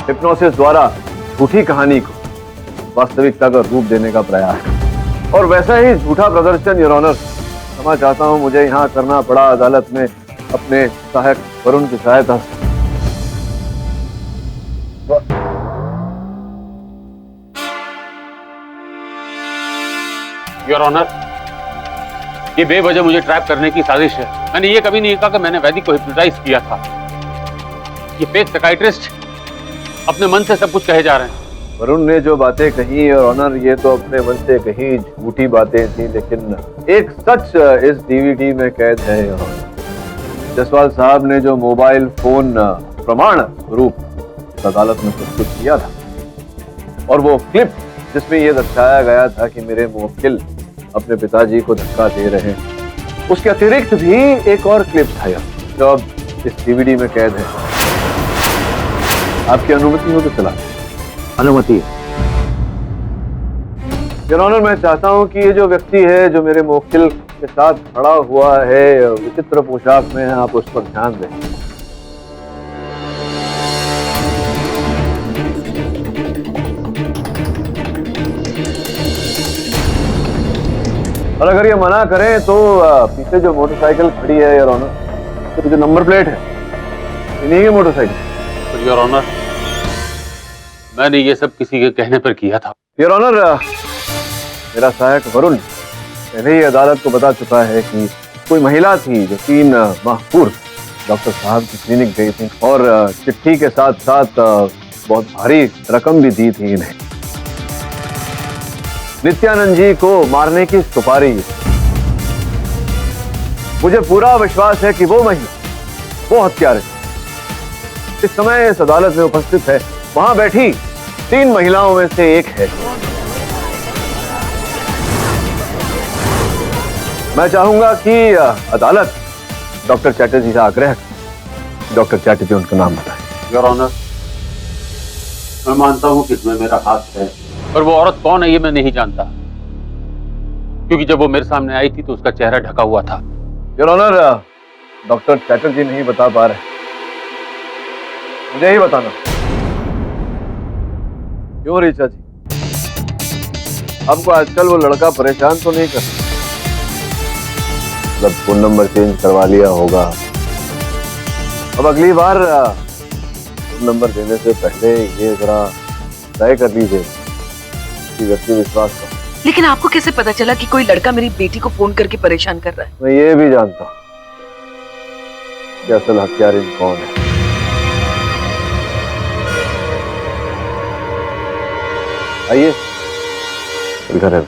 हिप्नोसिस द्वारा झूठी कहानी को वास्तविकता का रूप देने का प्रयास, और वैसा ही झूठा प्रदर्शन योर ऑनर क्षमा चाहता हूं मुझे यहाँ करना पड़ा अदालत में अपने सहायक वरुण की सहायता से। योर ऑनर, ये बेवजह मुझे ट्रैप करने की साजिश है। मैंने ये कभी नहीं कहा कि मैंने वैदिक को हिप्नोटाइज किया था। ये फेक साइकियाट्रिस्ट अपने मन से सब कुछ कहे जा रहे हैं। वरुण ने जो बातें कही और ऑनर, ये तो अपने मन से कही झूठी बातें थी, लेकिन एक सच इस डीवीडी में कैद है। जायसवाल साहब ने जो मोबाइल फोन प्रमाण रूप अदालत में प्रस्तुत किया था, और वो क्लिप जिसमें ये दर्शाया गया था कि मेरे मुवक्किल अपने पिताजी को धक्का दे रहे हैं, उसके अतिरिक्त भी एक और क्लिप था जो अब इस डीवीडी में कैद है। आपकी अनुमति हो तो चला। अनुमति। योर ऑनर, मैं चाहता हूं कि ये जो व्यक्ति है जो मेरे मुवक्किल के साथ खड़ा हुआ है विचित्र पोशाक में, आप उस पर ध्यान दें। और अगर ये मना करें तो पीछे जो मोटरसाइकिल खड़ी है योर ऑनर, तो जो नंबर प्लेट है इन्हीं की मोटरसाइकिल। योर ऑनर, मैंने ये सब किसी के कहने पर किया था। योर ऑनर, मेरा सहायक वरुण पहले ही अदालत को बता चुका है कि कोई महिला थी जो 3 माह पूर्व डॉक्टर साहब की क्लिनिक गई थी और चिट्ठी के साथ साथ बहुत भारी रकम भी दी थी इन्हें। नित्यानंद जी को मारने की सुपारी। मुझे पूरा विश्वास है कि वो महिला, वो हत्यारे इस समय इस अदालत में उपस्थित है, वहां बैठी 3 महिलाओं में से एक है। मैं चाहूंगा कि अदालत डॉक्टर चैटर्जी से आग्रह, डॉक्टर चैटर्जी उनका नाम बताएं। योर ऑनर, मैं मानता हूं कि इसमें मेरा हाथ है, पर वो औरत कौन है ये मैं नहीं जानता। क्योंकि जब वो मेरे सामने आई थी तो उसका चेहरा ढका हुआ था। योर ऑनर, डॉक्टर चैटर्जी नहीं बता पा रहे, मुझे ही बताना। क्यों ऋचा जी, आपको आजकल वो लड़का परेशान तो नहीं करता? मतलब फोन नंबर चेंज करवा लिया होगा। अब अगली बार फोन नंबर देने से पहले ये जरा तय कर लीजिए कि व्यक्ति विश्वास का। लेकिन आपको कैसे पता चला कि कोई लड़का मेरी बेटी को फोन करके परेशान कर रहा है? मैं ये भी जानता हूं कि असल हत्यारा कौन है। आइए घर है।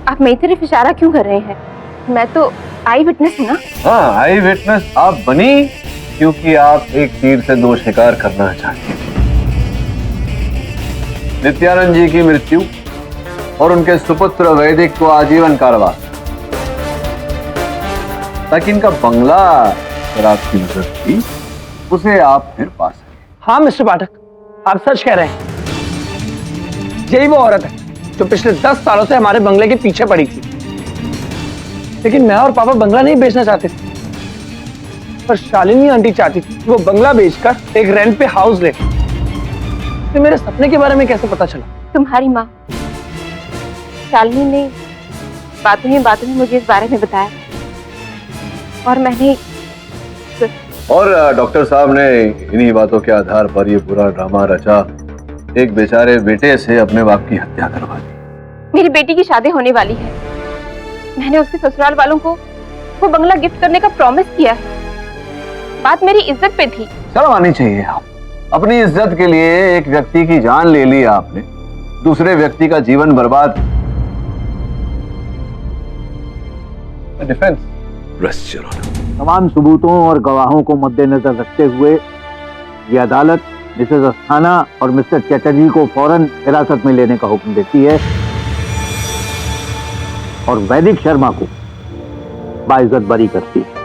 आप मेरी तरफ इशारा क्यों कर रहे हैं? मैं तो आई विटनेस हूँ ना। हाँ, आई विटनेस आप बनी क्योंकि आप एक तीर से दो शिकार करना चाहती थी। नित्यानंद जी की मृत्यु और उनके सुपुत्र वैदिक को आजीवन कारावास, ताकि इनका बंगला शराब की जरूरत थी उसे आप फिर पा सके। हाँ मिस्टर पाठक, आप सच कह रहे हैं। यही वो औरत है जो पिछले 10 सालों से हमारे बंगले के पीछे पड़ी थी। लेकिन मैं और पापा बंगला नहीं बेचना चाहते थे, पर शालिनी आंटी चाहती थी वो बंगला बेचकर एक रेंट पे हाउस ले। तो मेरे सपने के बारे में कैसे पता चला? तुम्हारी माँ शालिनी ने बातों में मुझे इस बारे में बताया और मैंने और डॉक्टर साहब ने इन्हीं बातों के आधार पर ये पूरा ड्रामा रचा, एक बेचारे बेटे से अपने बाप की हत्या करवा दी। मेरी बेटी की शादी होने वाली है। मैंने उसके ससुराल वालों को वो बंगला गिफ्ट करने का प्रॉमिस किया है। बात मेरी इज्जत पे थी। शर्म आनी चाहिए। आप अपनी इज्जत के लिए एक व्यक्ति की जान ले ली आपने, दूसरे व्यक्ति का जीवन बर्बाद। डिफेंस तमाम सबूतों और गवाहों को मद्देनजर रखते हुए ये अदालत मिसेस अस्थाना और मिस्टर चैटर्जी को फौरन हिरासत में लेने का हुक्म देती है और वैदिक शर्मा को बाइज्जत बरी करती है।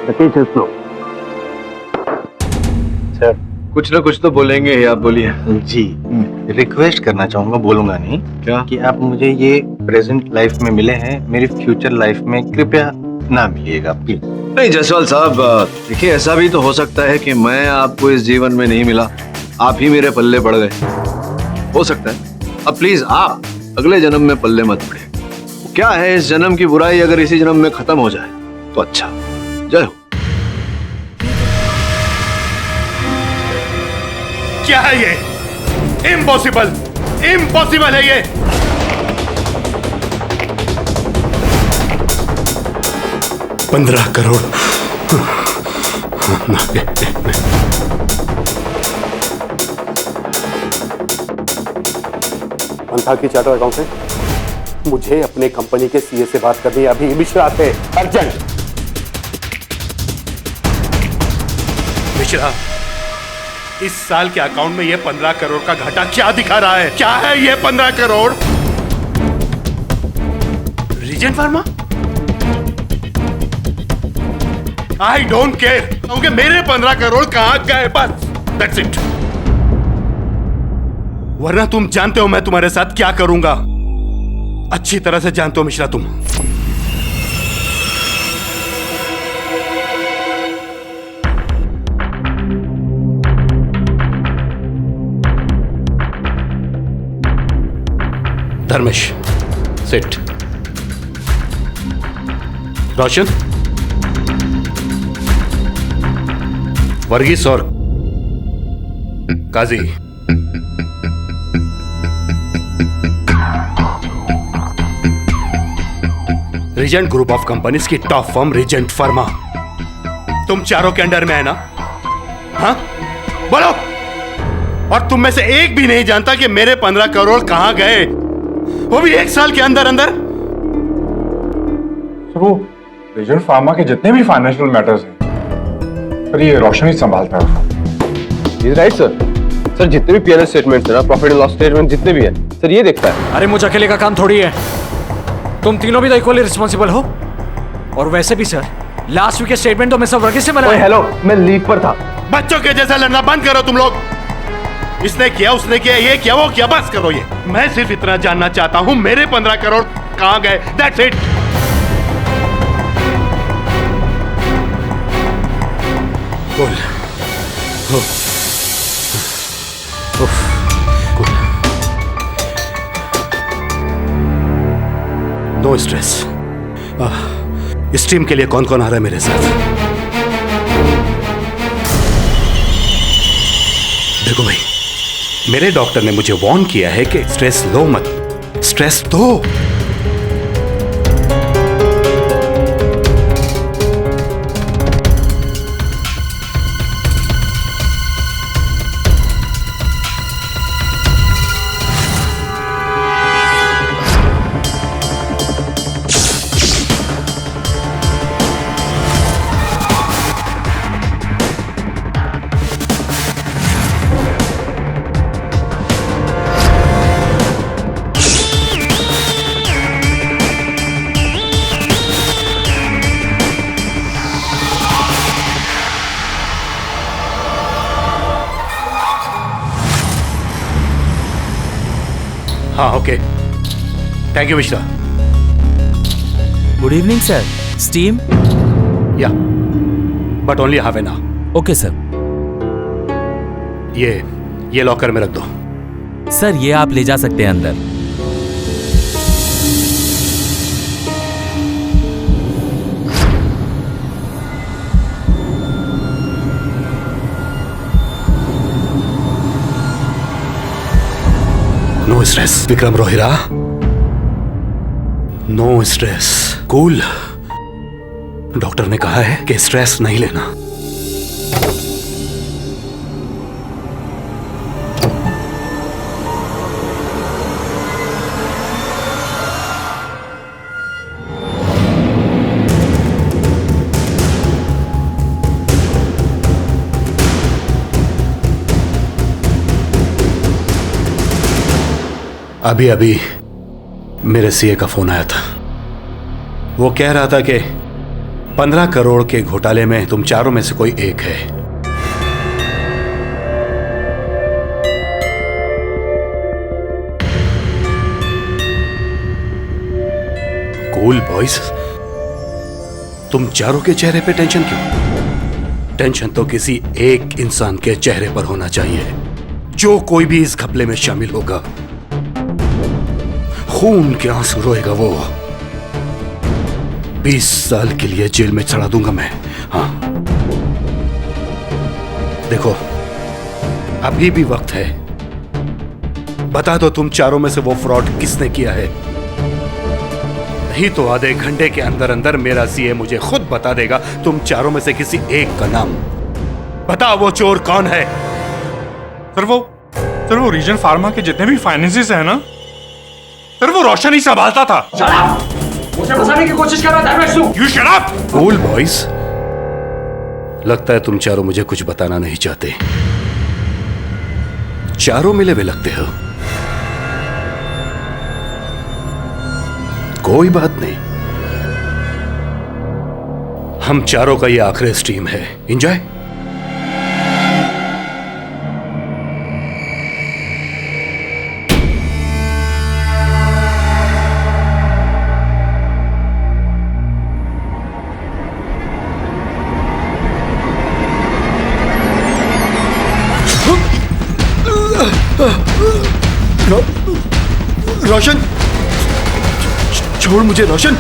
The case is closed. Sir कुछ ना कुछ तो बोलेंगे ही, आप बोलिए। जी, रिक्वेस्ट करना चाहूंगा, बोलूंगा नहीं क्या? कि आप मुझे ये प्रेजेंट लाइफ में मिले हैं, मेरी फ्यूचर लाइफ में कृपया ना मिलिएगा प्लीज। नहीं जायसवाल साहब, देखिए ऐसा भी तो हो सकता है कि मैं आपको इस जीवन में नहीं मिला, आप ही मेरे पल्ले पड़ गए। हो सकता है। अब प्लीज आप अगले जन्म में पल्ले मत पड़े। क्या है इस जन्म की बुराई, अगर इसी जन्म में खत्म हो जाए तो अच्छा। जय हो। क्या है ये? इम्पॉसिबल, इम्पॉसिबल है ये। $15 करोड़। मंथा की चार्टर्ड अकाउंटेंट, मुझे अपने कंपनी के सीए से बात करनी है अभी, मिश्रा से, अर्जेंट। मिश्रा, इस साल के अकाउंट में ये 15 करोड़ का घाटा क्या दिखा रहा है? क्या है ये 15 crore? Regent Pharma? I don't care क्योंकि मेरे 15 करोड़ कहां गए, बस दैट्स इट। वरना तुम जानते हो मैं तुम्हारे साथ क्या करूंगा, अच्छी तरह से जानते हो मिश्रा तुम। धर्मेश, सिट। रोशन, वर्गीस और काजी, रीजेंट ग्रुप ऑफ कंपनीज की टॉप फर्म रीजेंट फार्मा तुम चारों के अंडर में है ना? हाँ बोलो। और तुम में से एक भी नहीं जानता कि मेरे 15 करोड़ कहां गए, वो भी 1 साल के अंदर अंदर। वो रीजेंट फार्मा के जितने भी फाइनेंशियल मैटर्स हैं सर, ये रोशन ही संभालता है। Right sir. सर जितने भी पीएनएल स्टेटमेंट्स है ना, प्रॉफिट एंड लॉस स्टेटमेंट जितने भी है सर, ये देखता है। अरे मुझे अकेले का काम थोड़ी है, तुम तीनों भी तो इक्वली रिस्पॉन्सिबल हो। और वैसे भी सर, लास्ट वीक के स्टेटमेंट तो मैं सब वर्गीस से बनाया। हेलो, मैं लीव पर था, बच्चों के जैसा लड़ना बंद करो तुम लोग। इसने किया, उसने किया, ये किया, वो किया, बस करो ये। मैं सिर्फ इतना जानना चाहता हूं मेरे 15 करोड़ कहां गए, that's it. Cool, no stress. इस टीम के लिए कौन कौन आ रहा है मेरे साथ? देखो भाई, मेरे डॉक्टर ने मुझे वार्न किया है कि स्ट्रेस लो मत, स्ट्रेस दो। हाँ, okay, thank you Mishra. Good evening sir. Steam? Yeah, but only half an hour. Okay sir. ये लॉकर में रख दो। सर ये आप ले जा सकते हैं अंदर। No stress Vikram Rohira, no stress, cool. Doctor ने कहा है कि स्ट्रेस नहीं लेना। अभी अभी मेरे सीए का फोन आया था। वो कह रहा था कि 15 करोड़ के घोटाले में तुम चारों में से कोई एक है। कूल बॉयज, तुम चारों के चेहरे पे टेंशन क्यों? टेंशन तो किसी एक इंसान के चेहरे पर होना चाहिए, जो कोई भी इस घपले में शामिल होगा। खून के आंसू रोएगा वो। 20 साल के लिए जेल में चढ़ा दूंगा मैं। हाँ, देखो अभी भी वक्त है। बता दो तुम चारों में से वो फ्रॉड किसने किया है। नहीं तो आधे घंटे के अंदर अंदर मेरा सीए मुझे खुद बता देगा तुम चारों में से किसी एक का नाम। बताओ वो चोर कौन है? सर वो रीजन फार्मा के जितने भी फाइनेंसेस है ना सर, वो रोशन ही संभालता था। मुझे फंसाने की कोशिश कर रहा था। You shut up! Cool boys, लगता है तुम चारों मुझे कुछ बताना नहीं चाहते। चारों मिले हुए लगते हो। कोई बात नहीं, हम चारों का ये आखिरी स्ट्रीम है। एंजॉय। रोशन, छोड़ मुझे रोशन।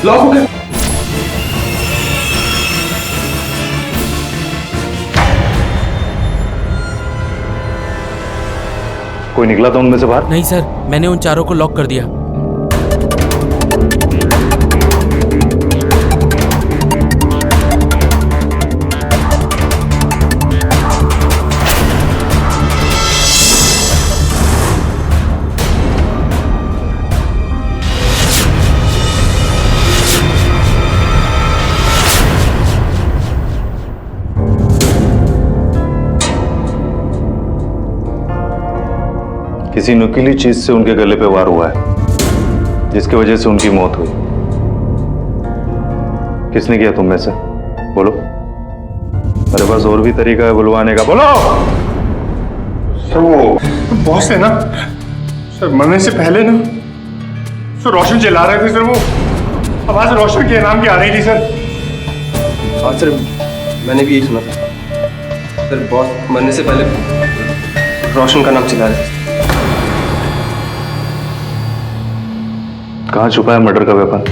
लॉक हो गया। कोई निकला था उनमें से बाहर? नहीं सर, मैंने उन चारों को लॉक कर दिया। किसी नुकीली चीज से उनके गले पे वार हुआ है, जिसकी वजह से उनकी मौत हुई। किसने किया तुम में से? बोलो। मेरे पास और भी तरीका है बुलवाने का। बोलो। सर वो बॉस है ना सर, मरने से पहले ना सर रोशन चिल्ला रहे थे सर, वो आवाज रोशन के नाम की आ रही थी सर। हाँ सर, मैंने भी यही सुना था सर, बॉस मरने से पहले रोशन का नाम चिल्ला रहे थे। कहाँ छुपा है मर्डर का वेपन?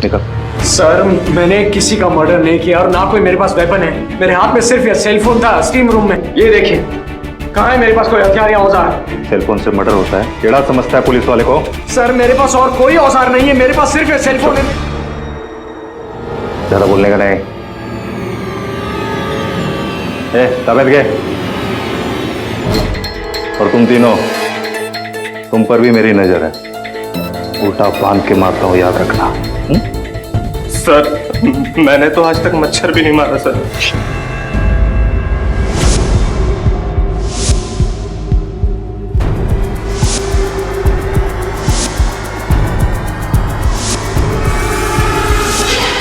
निकल। सर मैंने किसी का मर्डर नहीं किया और ना कोई मेरे पास वेपन है। मेरे हाथ में सिर्फ ये सेलफोन था स्टीम रूम में। ये देखिए, कहाँ है मेरे पास कोई हथियार या औजार? सेलफोन से मर्डर होता है? केड़ा समझता है पुलिस वाले को? सर मेरे पास और कोई औजार नहीं है, मेरे पास सिर्फ ये सेलफोन है। ज्यादा बोलने का नहीं। तबियत गए। और तुम तीनों, तुम पर भी मेरी नजर है। उल्टा बांध के मारता हूं, याद रखना। सर मैंने तो आज तक मच्छर भी नहीं मारा सर।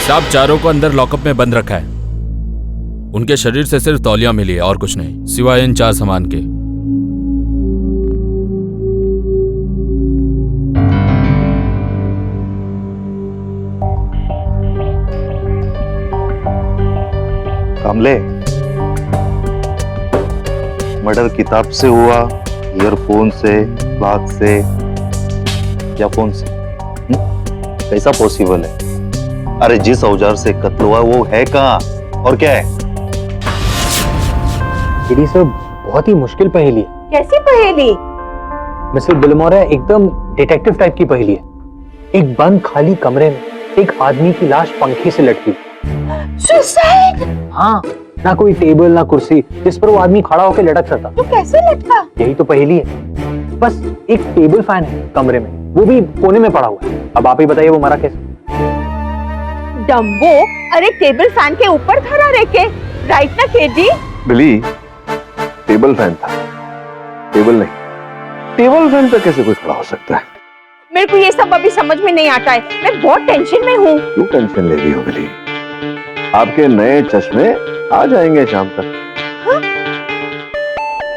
साहब चारों को अंदर लॉकअप में बंद रखा है। उनके शरीर से सिर्फ तौलिया मिली है और कुछ नहीं, सिवाय इन 4 सामान के। कामले, मर्डर किताब से हुआ, ईयरफोन से, क्लॉक से या फोन से? कैसा पॉसिबल है? अरे जिस औजार से कत्ल हुआ वो है कहाँ और क्या है? ये सर बहुत ही मुश्किल पहेली है। कैसी पहेली? मिस्टर बिलमोरा एकदम डिटेक्टिव टाइप की पहेली है। एक बंद खाली कमरे में एक आदमी की लाश पंखे से लटकी। सुसाइड? हाँ, ना कोई टेबल ना कुर्सी जिस पर वो आदमी खड़ा होकर लटक सकता। तो कैसे लटका? यही तो पहेली है। बस एक टेबल फैन है कमरे में, वो भी कोने में पड़ा हुआ है। अब आप ही बताइए वो मरा कैसे? डम्बो, अरे टेबल फैन के ऊपर खड़ा रह के, राइट ना केडी? बिली, टेबल फैन था, टेबल नहीं। टेबल फैन पे कैसे कोई खड़ा हो सकता है? मेरे को ये सब अभी समझ में नहीं आता है, मैं बहुत टेंशन में हूँ। क्यों टेंशन ले रही हो बिली? आपके नए चश्मे आ जाएंगे शाम तक। हाँ?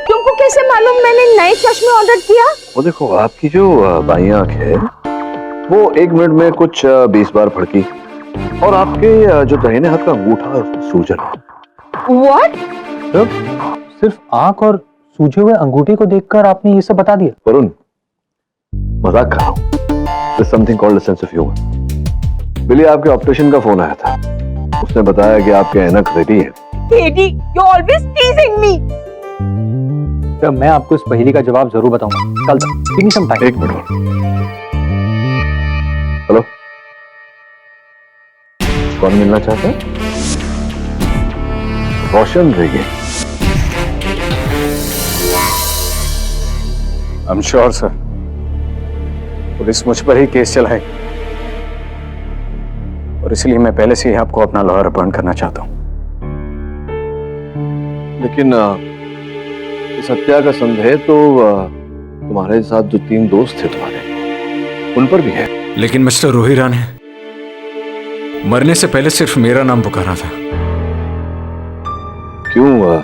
तुमको कैसे मालूम मैंने नए चश्मे ऑर्डर किया? वो देखो, आपकी जो बाईं आंख है वो 1 मिनट में कुछ 20 बार फड़की, और आपके जो दाहिने हाथ का अंगूठा है उसमें सूजन है। What? सिर्फ आंख और सूजे हुए अंगूठे को देखकर आपने ये सब बता दिया? वरुण, मजाक कर रहा हूँ। There's something called a sense of humor। बिली, आपके ऑपरेशन का फोन आया था, उसने बताया कि आपके ऐनक रेडी है। KD, you're always teasing me। तो मैं आपको इस पहेली का जवाब जरूर बताऊंगा कल तक। Give me some time। 1 minute और। हेलो, कौन मिलना चाहता है? रोशन रेगे। I'm sure sir, पुलिस मुझ पर ही केस चलाए और इसलिए मैं पहले से ही आपको अपना लॉयर अपॉइंट करना चाहता हूँ। लेकिन इस हत्या का संदेह तो तुम्हारे साथ जो 3 दोस्त थे तुम्हारे, उन पर भी है। लेकिन मिस्टर रोहिरा ने मरने से पहले सिर्फ मेरा नाम पुकारा था। क्यों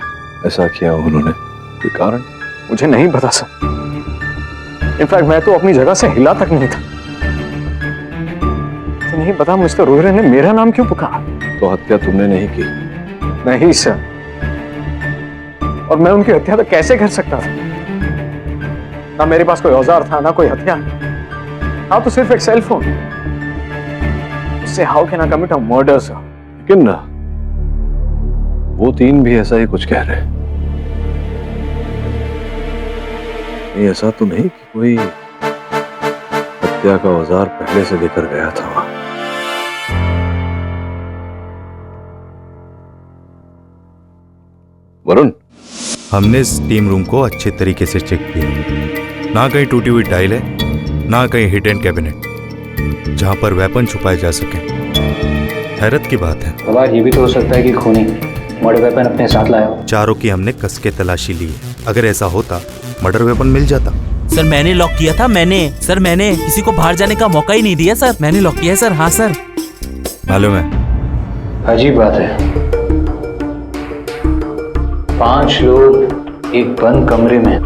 ऐसा किया उन्होंने? कोई कारण? मुझे नहीं पता सर। इनफैक्ट मैं तो अपनी जगह से हिला तक नहीं था। मुझे नहीं पता मिस्टर रोहिरा ने मेरा नाम क्यों पुकारा। तो हत्या तुमने नहीं की? नहीं सर, और मैं उनकी हत्या तो कैसे कर सकता था? ना मेरे पास कोई औजार था, ना कोई हथियार। हाँ, तो सिर्फ एक सेल फोन। उससे how can I commit a murder sir? लेकिन वो 3 भी ऐसा ही कुछ कह रहे हैं। कहीं ऐसा तो नहीं कि कोई हत्या का औजार पहले से लेकर गया था वहां? वरुण, हमने स्टीम रूम को अच्छे तरीके से चेक किया। ना कहीं टूटी हुई टाइल है, ना कहीं हिडन कैबिनेट जहां पर वेपन छुपाए जा सके। हैरत की बात है। बाबा, ये भी तो हो सकता है कि खूनी मर्डर वेपन अपने साथ लाया हो। चारों की हमने कस के तलाशी ली है। अगर ऐसा होता मर्डर वेपन मिल जाता। सर मैंने लॉक किया था। मैंने किसी को बाहर जाने का मौका ही नहीं दिया सर। मैंने लॉक किया है सर। हाँ सर। मालूम है। अजीब बात है, 5 लोग एक बंद कमरे में,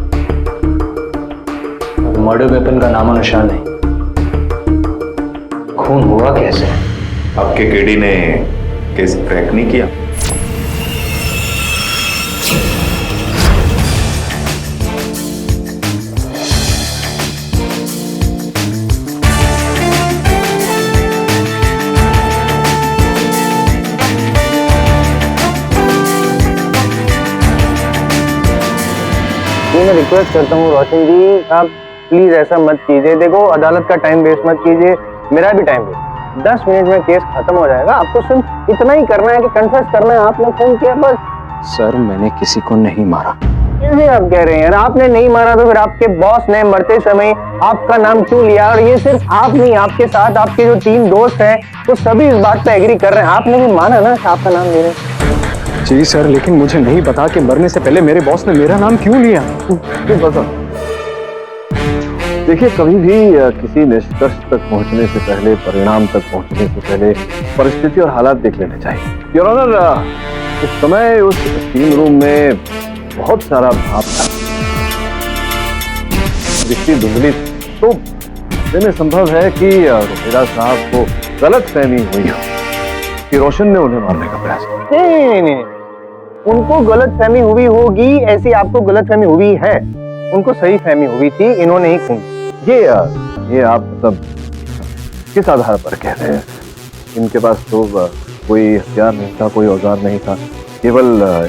मर्डर वेपन का नामो निशान नहीं। खून हुआ कैसे? आपके केडी ने केस क्रैक नहीं किया? मैं रिक्वेस्ट करता हूँ रोशन जी, आप प्लीज ऐसा मत कीजिए। देखो, अदालत का टाइम वेस्ट मत कीजिए, मेरा भी टाइम वेस्ट। 10 मिनट में केस खत्म हो जाएगा। आपको सिर्फ इतना ही करना है कि कन्फेस करना है आपने खून किया, बस। सर मैंने किसी को नहीं मारा। कैसे आप कह रहे हैं यार? आपने नहीं मारा तो फिर आपके बॉस ने मरते समय आपका नाम क्यों लिया? और ये सिर्फ आप नहीं, आपके साथ आपके जो 3 दोस्त हैं वो सभी इस बात पे एग्री कर रहे हैं। आपने भी माना ना आपका नाम ले रहे। जी सर, लेकिन मुझे नहीं पता कि मरने से पहले मेरे बॉस ने मेरा नाम क्यों लिया। क्यों पता? देखिए, कभी भी किसी निष्कर्ष तक पहुंचने से पहले, परिणाम तक पहुंचने से पहले परिस्थिति और हालात देख लेने चाहिए। योर ऑनर, उस समय उस स्टीम रूम में बहुत सारा भाप था, दृष्टि धुंधली, तो इतने संभव है कि रोहिरा साहब को गलत फहमी हुई हो कि रोशन ने उन्हें मारने का प्रयास किया। नहीं, उनको गलत फहमी हुई होगी, ऐसी आपको गलत फहमी हुई है। उनको सही फहमी हुई थी, इन्होंने ही खून। ये आप मतलब किस आधार पर कह रहे हैं? इनके पास तो कोई हथियार नहीं था, कोई औजार नहीं था, केवल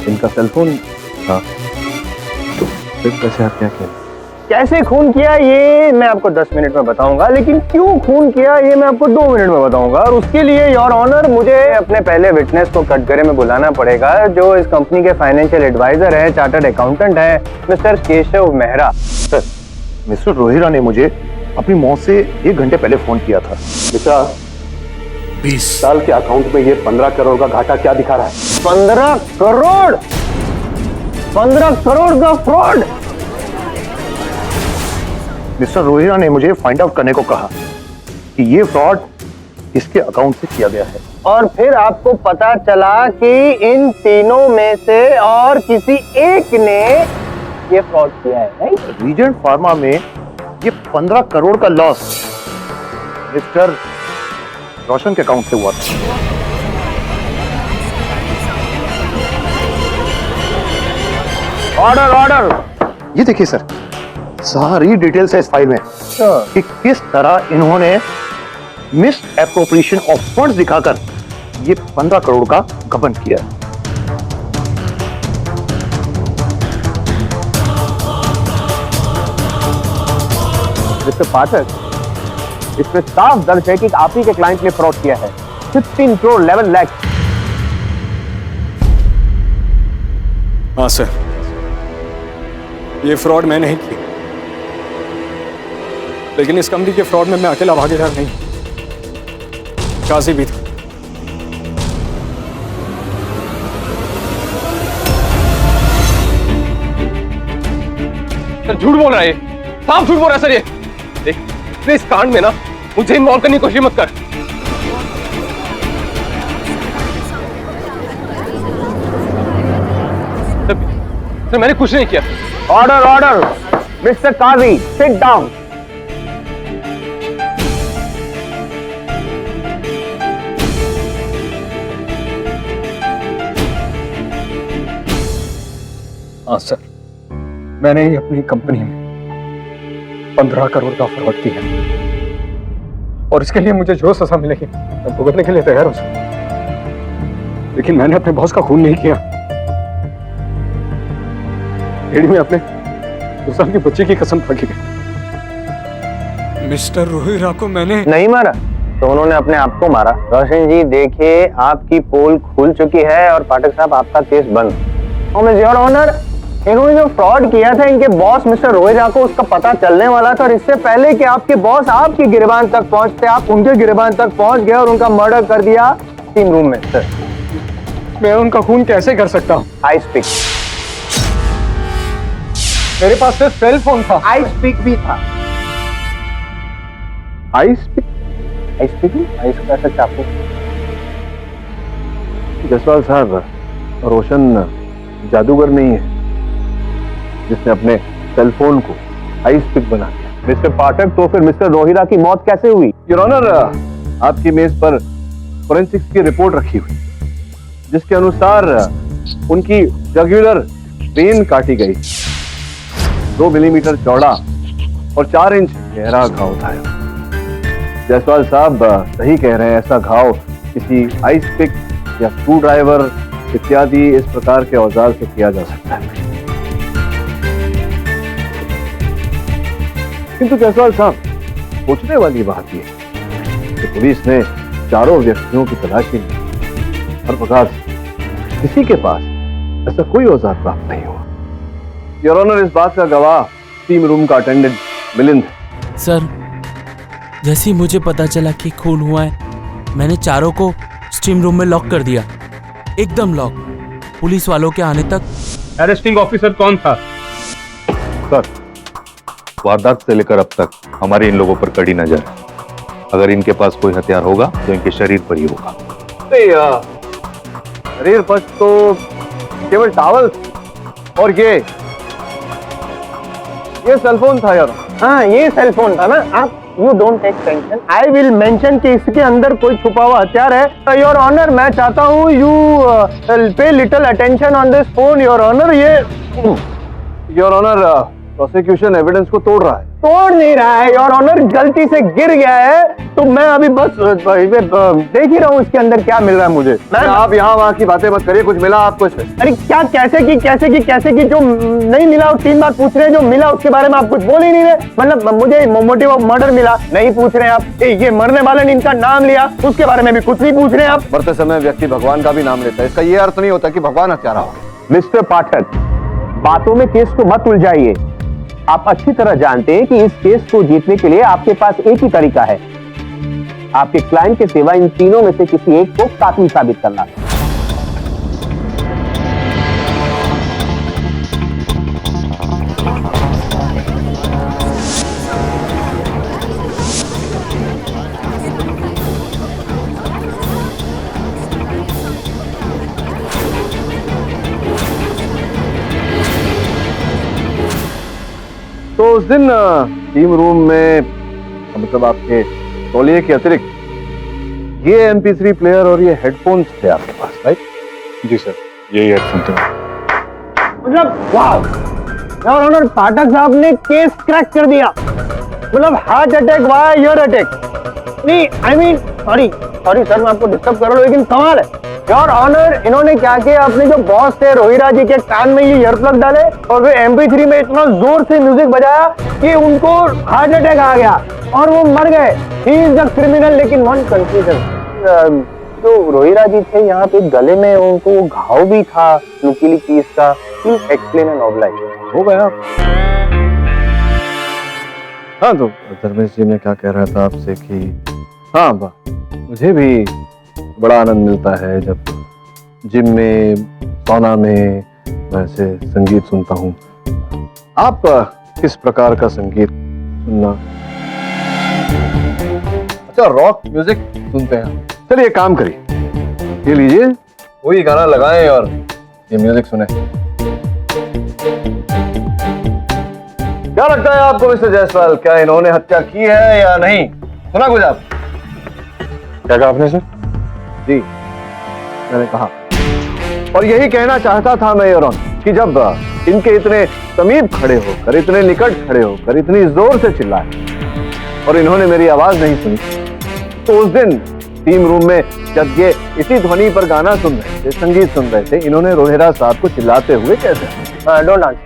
इनका सेलफोन था। तो फिर कैसे हत्या किया? कैसे खून किया ये मैं आपको 10 मिनट में बताऊंगा, लेकिन क्यों खून किया ये मैं आपको 2 मिनट में बताऊंगा। और उसके लिए योर ऑनर, मुझे अपने पहले विटनेस को कटघरे में बुलाना पड़ेगा, जो इस कंपनी के फाइनेंशियल एडवाइजर है, चार्टर्ड अकाउंटेंट है, mister Keshav Mehra. Sir, mister Rohira ने मुझे अपनी मौत से 1 घंटे पहले फोन किया था। मित्रा, 20 साल के अकाउंट में ये 15 करोड़ का घाटा क्या दिखा रहा है? 15 करोड़? 15 करोड़ का फ्रॉड? मिस्टर रोहिरा ने मुझे फाइंड आउट करने को कहा कि ये फ्रॉड इसके अकाउंट से किया गया है। और फिर आपको पता चला कि इन तीनों में से और किसी एक ने ये फ्रॉड किया है, राइट? रीजेंट फार्मा में ये 15 करोड़ का लॉस मिस्टर रोशन के अकाउंट से हुआ था। ऑर्डर। ये देखिए सर, सारी डिटेल्स है इस फाइल में कि किस तरह इन्होंने मिस एप्रोप्रिएशन ऑफ फंड्स दिखाकर ये 15 करोड़ का गबन किया। मिस्टर पाठक, इसमें साफ दर्ज है कि आप ही के क्लाइंट ने फ्रॉड किया है। 15 करोड़ 11 लाख। हाँ सर, ये फ्रॉड मैंने ही किया, लेकिन इस कंपनी के फ्रॉड में मैं अकेला भागीदार नहीं, काजी भी था। सर झूठ बोल रहा है, साफ झूठ बोल रहा है सर। ये देख, इस कांड में ना मुझे इन्वॉल्व करने की कोशिश मत कर। सर मैंने कुछ नहीं किया। ऑर्डर। मिस्टर काजी, सिट डाउन। हाँ सर, मैंने ही अपनी कंपनी में 15 करोड़ का फ्रॉड किया, और इसके लिए मुझे जो सजा मिलेगी मैं भुगतने के लिए तैयार हूं सर। लेकिन मैंने अपने बॉस का खून नहीं किया। एडी में अपने 2 साल की बच्ची की कसम खा के गए। मिस्टर रोहिरा को मैंने नहीं मारा तो उन्होंने अपने आप को मारा। रोशन जी देखिए, आपकी पोल खुल चुकी है और पाठक साहब आपका केस बंद। योर ऑनर, इन्होंने जो फ्रॉड किया था इनके बॉस मिस्टर रोहिरा को, उसका पता चलने वाला था और इससे पहले कि आपके बॉस आपकी गिरबान तक पहुंचते, आप उनके गिरबान तक पहुंच गए और उनका मर्डर कर दिया टीम रूम में। सर मैं उनका खून कैसे कर सकता हूँ? I speak. मेरे पास सिर्फ सेल फोन था। आई स्पीक भी था। I speak? I speak? I speak ऐसा चाकू? जसवाल साहब, रोशन जादूगर नहीं है जिसने अपने सेल फोन को आई स्पीक बना दिया। मिस्टर पाठक, तो फिर मिस्टर रोहिरा की मौत कैसे हुई? योर ऑनर, आपकी मेज पर फोरेंसिक्स की रिपोर्ट रखी हुई जिसके अनुसार उनकी जगुलर वेन काटी गई, 2 मिलीमीटर चौड़ा और 4 इंच गहरा घाव था। जायसवाल साहब सही कह रहे हैं, ऐसा घाव किसी आइस पिक या स्क्रू ड्राइवर इत्यादि इस प्रकार के औजार से किया जा सकता है। किंतु जायसवाल साहब, सोचने वाली बात यह कि पुलिस ने चारों व्यक्तियों की तलाशी ली और बगास किसी के पास ऐसा कोई औजार प्राप्त नहीं हुआ। योर ऑनर, इस बात का गवाह टीम रूम का अटेंडेंट मिलिंद है। सर, जैसे ही मुझे पता चला कि खून हुआ है, मैंने चारों को स्टीम रूम में लॉक कर दिया, एकदम लॉक। पुलिस वालों के आने तक। अरेस्टिंग ऑफिसर कौन था? सर, वारदात से लेकर अब तक हमारी इन लोगों पर कड़ी नजर है। अगर इनके पास कोई हथियार होगा तो इनके शरीर पर ही होगा। शरीर पर तो केवल टावल और ये सेलफोन था यार। हाँ, ये सेलफोन था ना। आप you don't take tension, I will mention कि इसके अंदर कोई छुपा हुआ हथियार है। योर ऑनर, मैं चाहता हूँ you pay little attention on this phone. Your honour, ये योर ऑनर, प्रोसिक्यूशन एविडेंस को तोड़ रहा है। तोड़ नहीं रहा है योर ऑनर, गलती से गिर गया है, तो मैं अभी बस देख ही रहा हूँ इसके अंदर क्या मिल रहा है मुझे। आप यहाँ वहाँ की बातें मत करिए, कुछ मिला आपको इसमें? अरे क्या, कैसे की जो नहीं मिला वो 3 बार पूछ रहे हैं, जो मिला उसके बारे में आप कुछ बोल ही नहीं रहे। मतलब मुझे मोटिव ऑफ मर्डर मिला नहीं पूछ रहे हैं आप, ये मरने वाले ने इनका नाम लिया उसके बारे में भी कुछ नहीं पूछ रहे हैं आप। मरते समय व्यक्ति भगवान का भी नाम लेता है, इसका ये अर्थ नहीं होता कि भगवान हत्यारा हो। मिस्टर पाठक, बातों में केस को मत उलझाइए। आप अच्छी तरह जानते हैं कि इस केस को जीतने के लिए आपके पास एक ही तरीका है, आपके क्लाइंट के सिवा इन तीनों में से किसी एक को कातिल साबित करना। तो उस दिन टीम रूम में, मतलब आपके तौलिए के अतिरिक्त ये MP3 प्लेयर और ये हेडफोन्स थे आपके पास, राइट? जी सर, यही हेडफोन थे। मतलब वाह, योर ऑनर, पाठक साहब ने केस क्रैक कर दिया। मतलब heart attack, why ear attack नहीं, आई मीन सॉरी सर, मैं आपको डिस्टर्ब कर रहा हूँ, लेकिन कमाल है योर ऑनर। इन्होंने क्या किया, अपने जो बॉस थे रोहिरा जी के कान में ये ईयरप्लग डाले और वे MP3 में इतना जोर से म्यूजिक बजाया कि उनको हार्ट अटैक आ गया और वो मर गए। He is the criminal. लेकिन वन कंफ्यूजन, जो रोहिरा जी थे यहाँ पे गले में उनको घाव भी था नुकीली चीज का। Please explain and oblige. हो गया। हाँ, तो धर्मेश जी, मैं क्या कह रहा था आपसे कि हाँ, मुझे भी बड़ा आनंद मिलता है जब जिम में, सौना में मैं ऐसे संगीत सुनता हूँ। आप किस प्रकार का संगीत सुनना? अच्छा, रॉक म्यूजिक सुनते हैं। चलिए काम करिए, ये लीजिए, वही गाना लगाएं और ये म्यूजिक सुने। क्या लगता है आपको मिस्टर जायसवाल, क्या इन्होंने हत्या की है या नहीं? सुना कुछ आप? क्या कहा आपने सर? जी, मैंने कहा, और यही कहना चाहता था मैं योर ऑनर कि जब इनके इतने समीप खड़े होकर, इतने निकट खड़े होकर, इतनी जोर से चिल्लाए और इन्होंने मेरी आवाज नहीं सुनी, तो उस दिन टीम रूम में जब ये इसी ध्वनि पर गाना सुन रहे थे, संगीत सुन रहे थे, इन्होंने रोहिरा साहब को चिल्लाते हुए कैसे? Don't answer.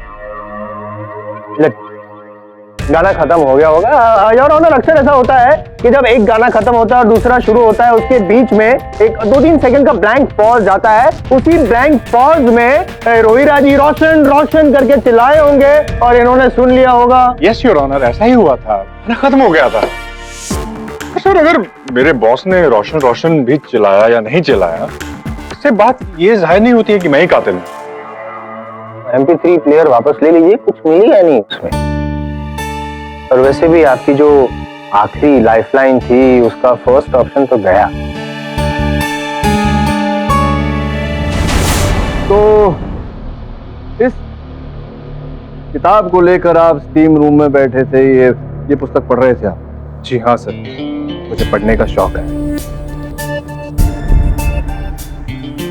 गाना खत्म हो गया होगा। योर ऑनर, अक्सर ऐसा होता है कि जब एक गाना खत्म होता है और दूसरा शुरू होता है, उसके बीच में एक 2-3 सेकंड का ब्लैंक पॉज जाता है। उसी ब्लैंक पॉज में रोहिरा जी रोशन रोशन करके चिल्लाए होंगे और इन्होंने सुन लिया होगा। यस योर ऑनर, ऐसा ही हुआ था, गाना खत्म हो गया था। सर, अगर मेरे बॉस ने रोशन रोशन भी चिल्लाया या नहीं चिल्लाया, इससे बात ये जाहिर नहीं होती है कि मैं ही कातिल हूँ। MP3 प्लेयर वापस ले लीजिए, कुछ मिली या नहीं उसमें। और वैसे भी आपकी जो आखिरी लाइफलाइन थी, उसका फर्स्ट ऑप्शन तो गया। तो इस किताब को लेकर आप स्टीम रूम में बैठे थे, ये पुस्तक पढ़ रहे थे आप? जी हाँ सर, मुझे पढ़ने का शौक है।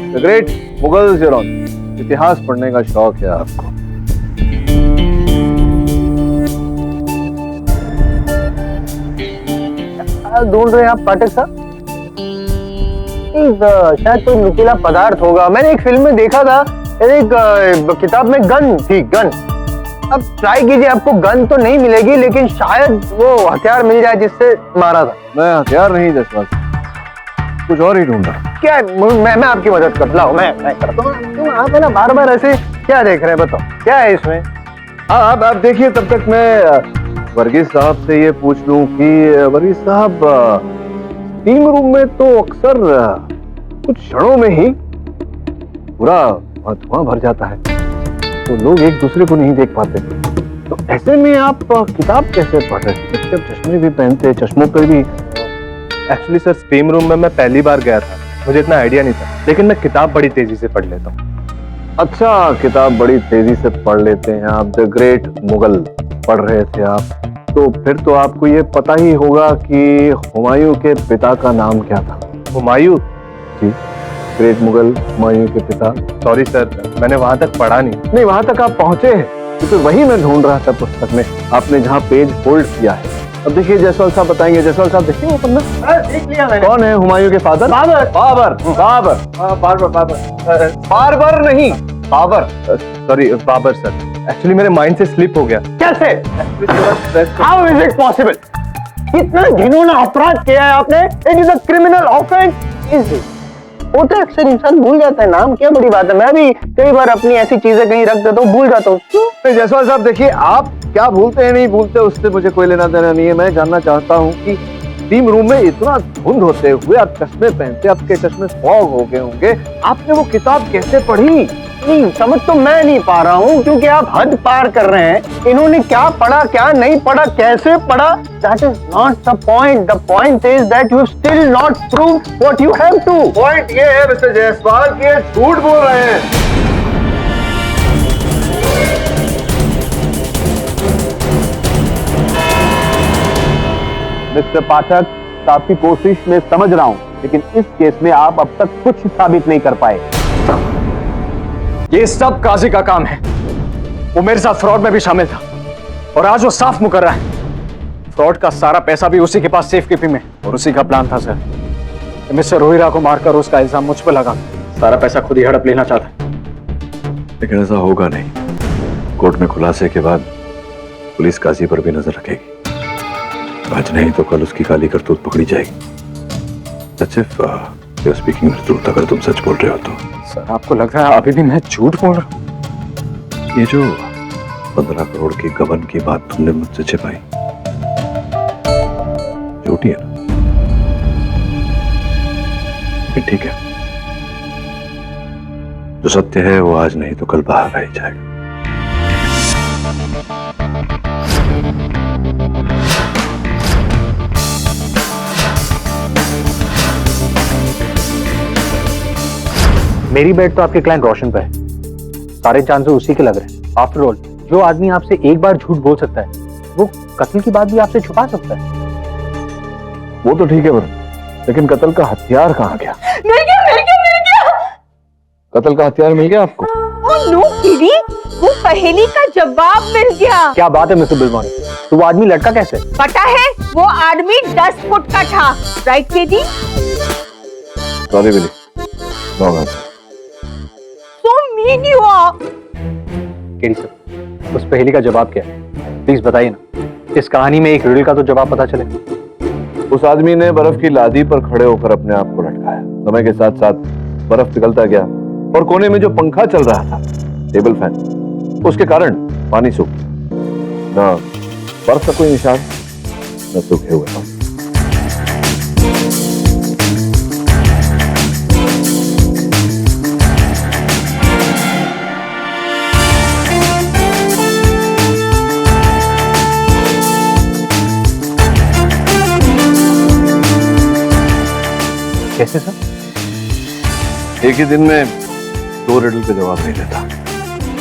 The great Mughals, your honour, इतिहास पढ़ने का शौक है आपको। ढूंढ रहे हैं आप पाठक साहब? शायद कोई नुकीला पदार्थ होगा। मैंने एक फिल्म में देखा था, एक किताब में गन थी, गन। अब ट्राई कीजिए, आपको गन तो नहीं मिलेगी, लेकिन शायद वो हथियार मिल जाए जिससे मारा था। मैं हथियार नहीं जसवाल, कुछ और ही ढूंढ रहा। क्या मैं आपकी मदद कर लाओ, मैं करता हूँ। तुम आप है ना बार बार ऐसे क्या देख रहे हैं, बताओ क्या है इसमें? आप देखिए, तब तक मैं वर्गीस साहब से ये पूछ लूं कि वर्गीस साहब, स्टीम रूम में तो अक्सर कुछ क्षणों में ही पूरा धुआं भर जाता है, तो लोग एक दूसरे को नहीं देख पाते। तो ऐसे में आप किताब कैसे पढ़ रहे हैं? जब चश्मे भी पहनते, चश्मों पर भी। एक्चुअली सर, स्टीम रूम में मैं पहली बार गया था, मुझे इतना आइडिया नहीं था, लेकिन मैं किताब बड़ी तेजी से पढ़ लेता हूँ। अच्छा, किताब बड़ी तेजी से पढ़ लेते हैं आप। द ग्रेट मुगल पढ़ रहे थे आप, तो फिर तो आपको ये पता ही होगा कि हुमायूं के पिता का नाम क्या था? हुमायूं? जी, ग्रेट मुगल हुमायूं के पिता। सॉरी सर, मैंने वहां तक पढ़ा नहीं। वहां तक आप पहुंचे हैं, क्योंकि वही मैं ढूंढ रहा था पुस्तक में, आपने जहाँ पेज फोल्ड किया है। अब देखिए, जायसवाल साहब बताएंगे। जायसवाल साहब देखिए वो पन्ना। देख लिया मैंने। कौन है हुमायूं के फादर? बाबर। बाबर, बाबर। बाबर नहीं, Babur. Sorry Babur sir, actually मेरे माइंड से स्लिप हो गया। कैसे? How is it possible? कितना घिनौना अपराध किया है आपने। It is a criminal offence. Is it? होता है, अक्सर इंसान भूल जाता है नाम, क्या बड़ी बात है। मैं भी कई बार अपनी ऐसी चीजें कहीं रख देता हूँ, भूल जाता हूँ। जायसवाल साहब देखिए, आप क्या भूलते हैं नहीं भूलते, उससे मुझे कोई लेना देना नहीं है। मैं जानना चाहता हूँ कि स्टीम रूम में इतना धुंध होते हुए आप चश्मे पहनते, आपके चश्मे फॉग हो गए होंगे, आपने वो किताब कैसे पढ़ी? नहीं समझ तो मैं नहीं पा रहा हूँ, क्योंकि आप हद पार कर रहे हैं। इन्होंने क्या पढ़ा, क्या नहीं पढ़ा, कैसे पढ़ा, that is not the point. The point is that you still not prove what you have to. Point ये है मिस्टर जायसवाल कि ये झूठ बोल रहे हैं। मिस्टर पाठक, आपकी कोशिश मैं समझ रहा हूं, लेकिन इस केस में आप अब तक कुछ साबित नहीं कर पाए। ये सब काजी का काम है। वो मेरे साथ फ्रॉड में भी शामिल था और आज वो साफ मुकर रहा है। फ्रॉड का सारा पैसा भी उसी के पास सेफ कीपिंग में, और उसी का प्लान था सर। मिस्टर रोहिरा को मारकर उसका इल्जाम मुझ पर लगा, सारा पैसा खुद ही हड़प लेना चाहता है। लेकिन ऐसा होगा नहीं। कोर्ट में खुलासे के बाद पुलिस काजी पर भी नजर रखेगी। आज नहीं तो कल उसकी काली करतूत पकड़ी जाएगी। स्पीकिंग ट्रूथ, अगर तुम सच बोल रहे हो तो। सर, आपको लग रहा है अभी भी मैं झूठ बोल रहा हूं? ये जो 15 करोड़ की गबन की बात तुमने मुझसे छिपाई, झूठी है ना? ठीक है, जो सत्य है वो आज नहीं तो कल बाहर आ ही जाएगा। मेरी बेट तो आपके क्लाइंट रोशन पे है। सारे चांसेस उसी के लग रहे हैं। आफ्टर ऑल, जो आदमी आपसे एक बार झूठ बोल सकता है, वो कत्ल की बात भी आपसे छुपा सकता है। वो तो ठीक है, लेकिन कत्ल का हथियार कहाँ गया? मिल गया, मिल गया, मिल गया। कत्ल का हथियार मिल गया आपको? ओह नो किडी, वो पहेली का जवाब मिल गया। क्या बात है मिस्टर बिलमोनी, तो वो आदमी लड़का कैसे? पता है, वो आदमी 10 फुट का था। Right KD? Sorry Billy, wrong answer. So mean you are. KD sir, उस पहेली का जवाब क्या है? प्लीज बताइए ना, इस कहानी में एक रिडल का तो जवाब पता चले। उस आदमी ने बर्फ की लादी पर खड़े होकर अपने आप को लटकाया। समय के साथ साथ बर्फ पिघलता गया और कोने में जो पंखा चल रहा था, टेबल फैन, उसके कारण पानी सूख गया। न बर्फ का कोई निशान, न सूखे हुए पंख। कैसे सर? एक ही दिन में 2 रिडल के जवाब नहीं देता,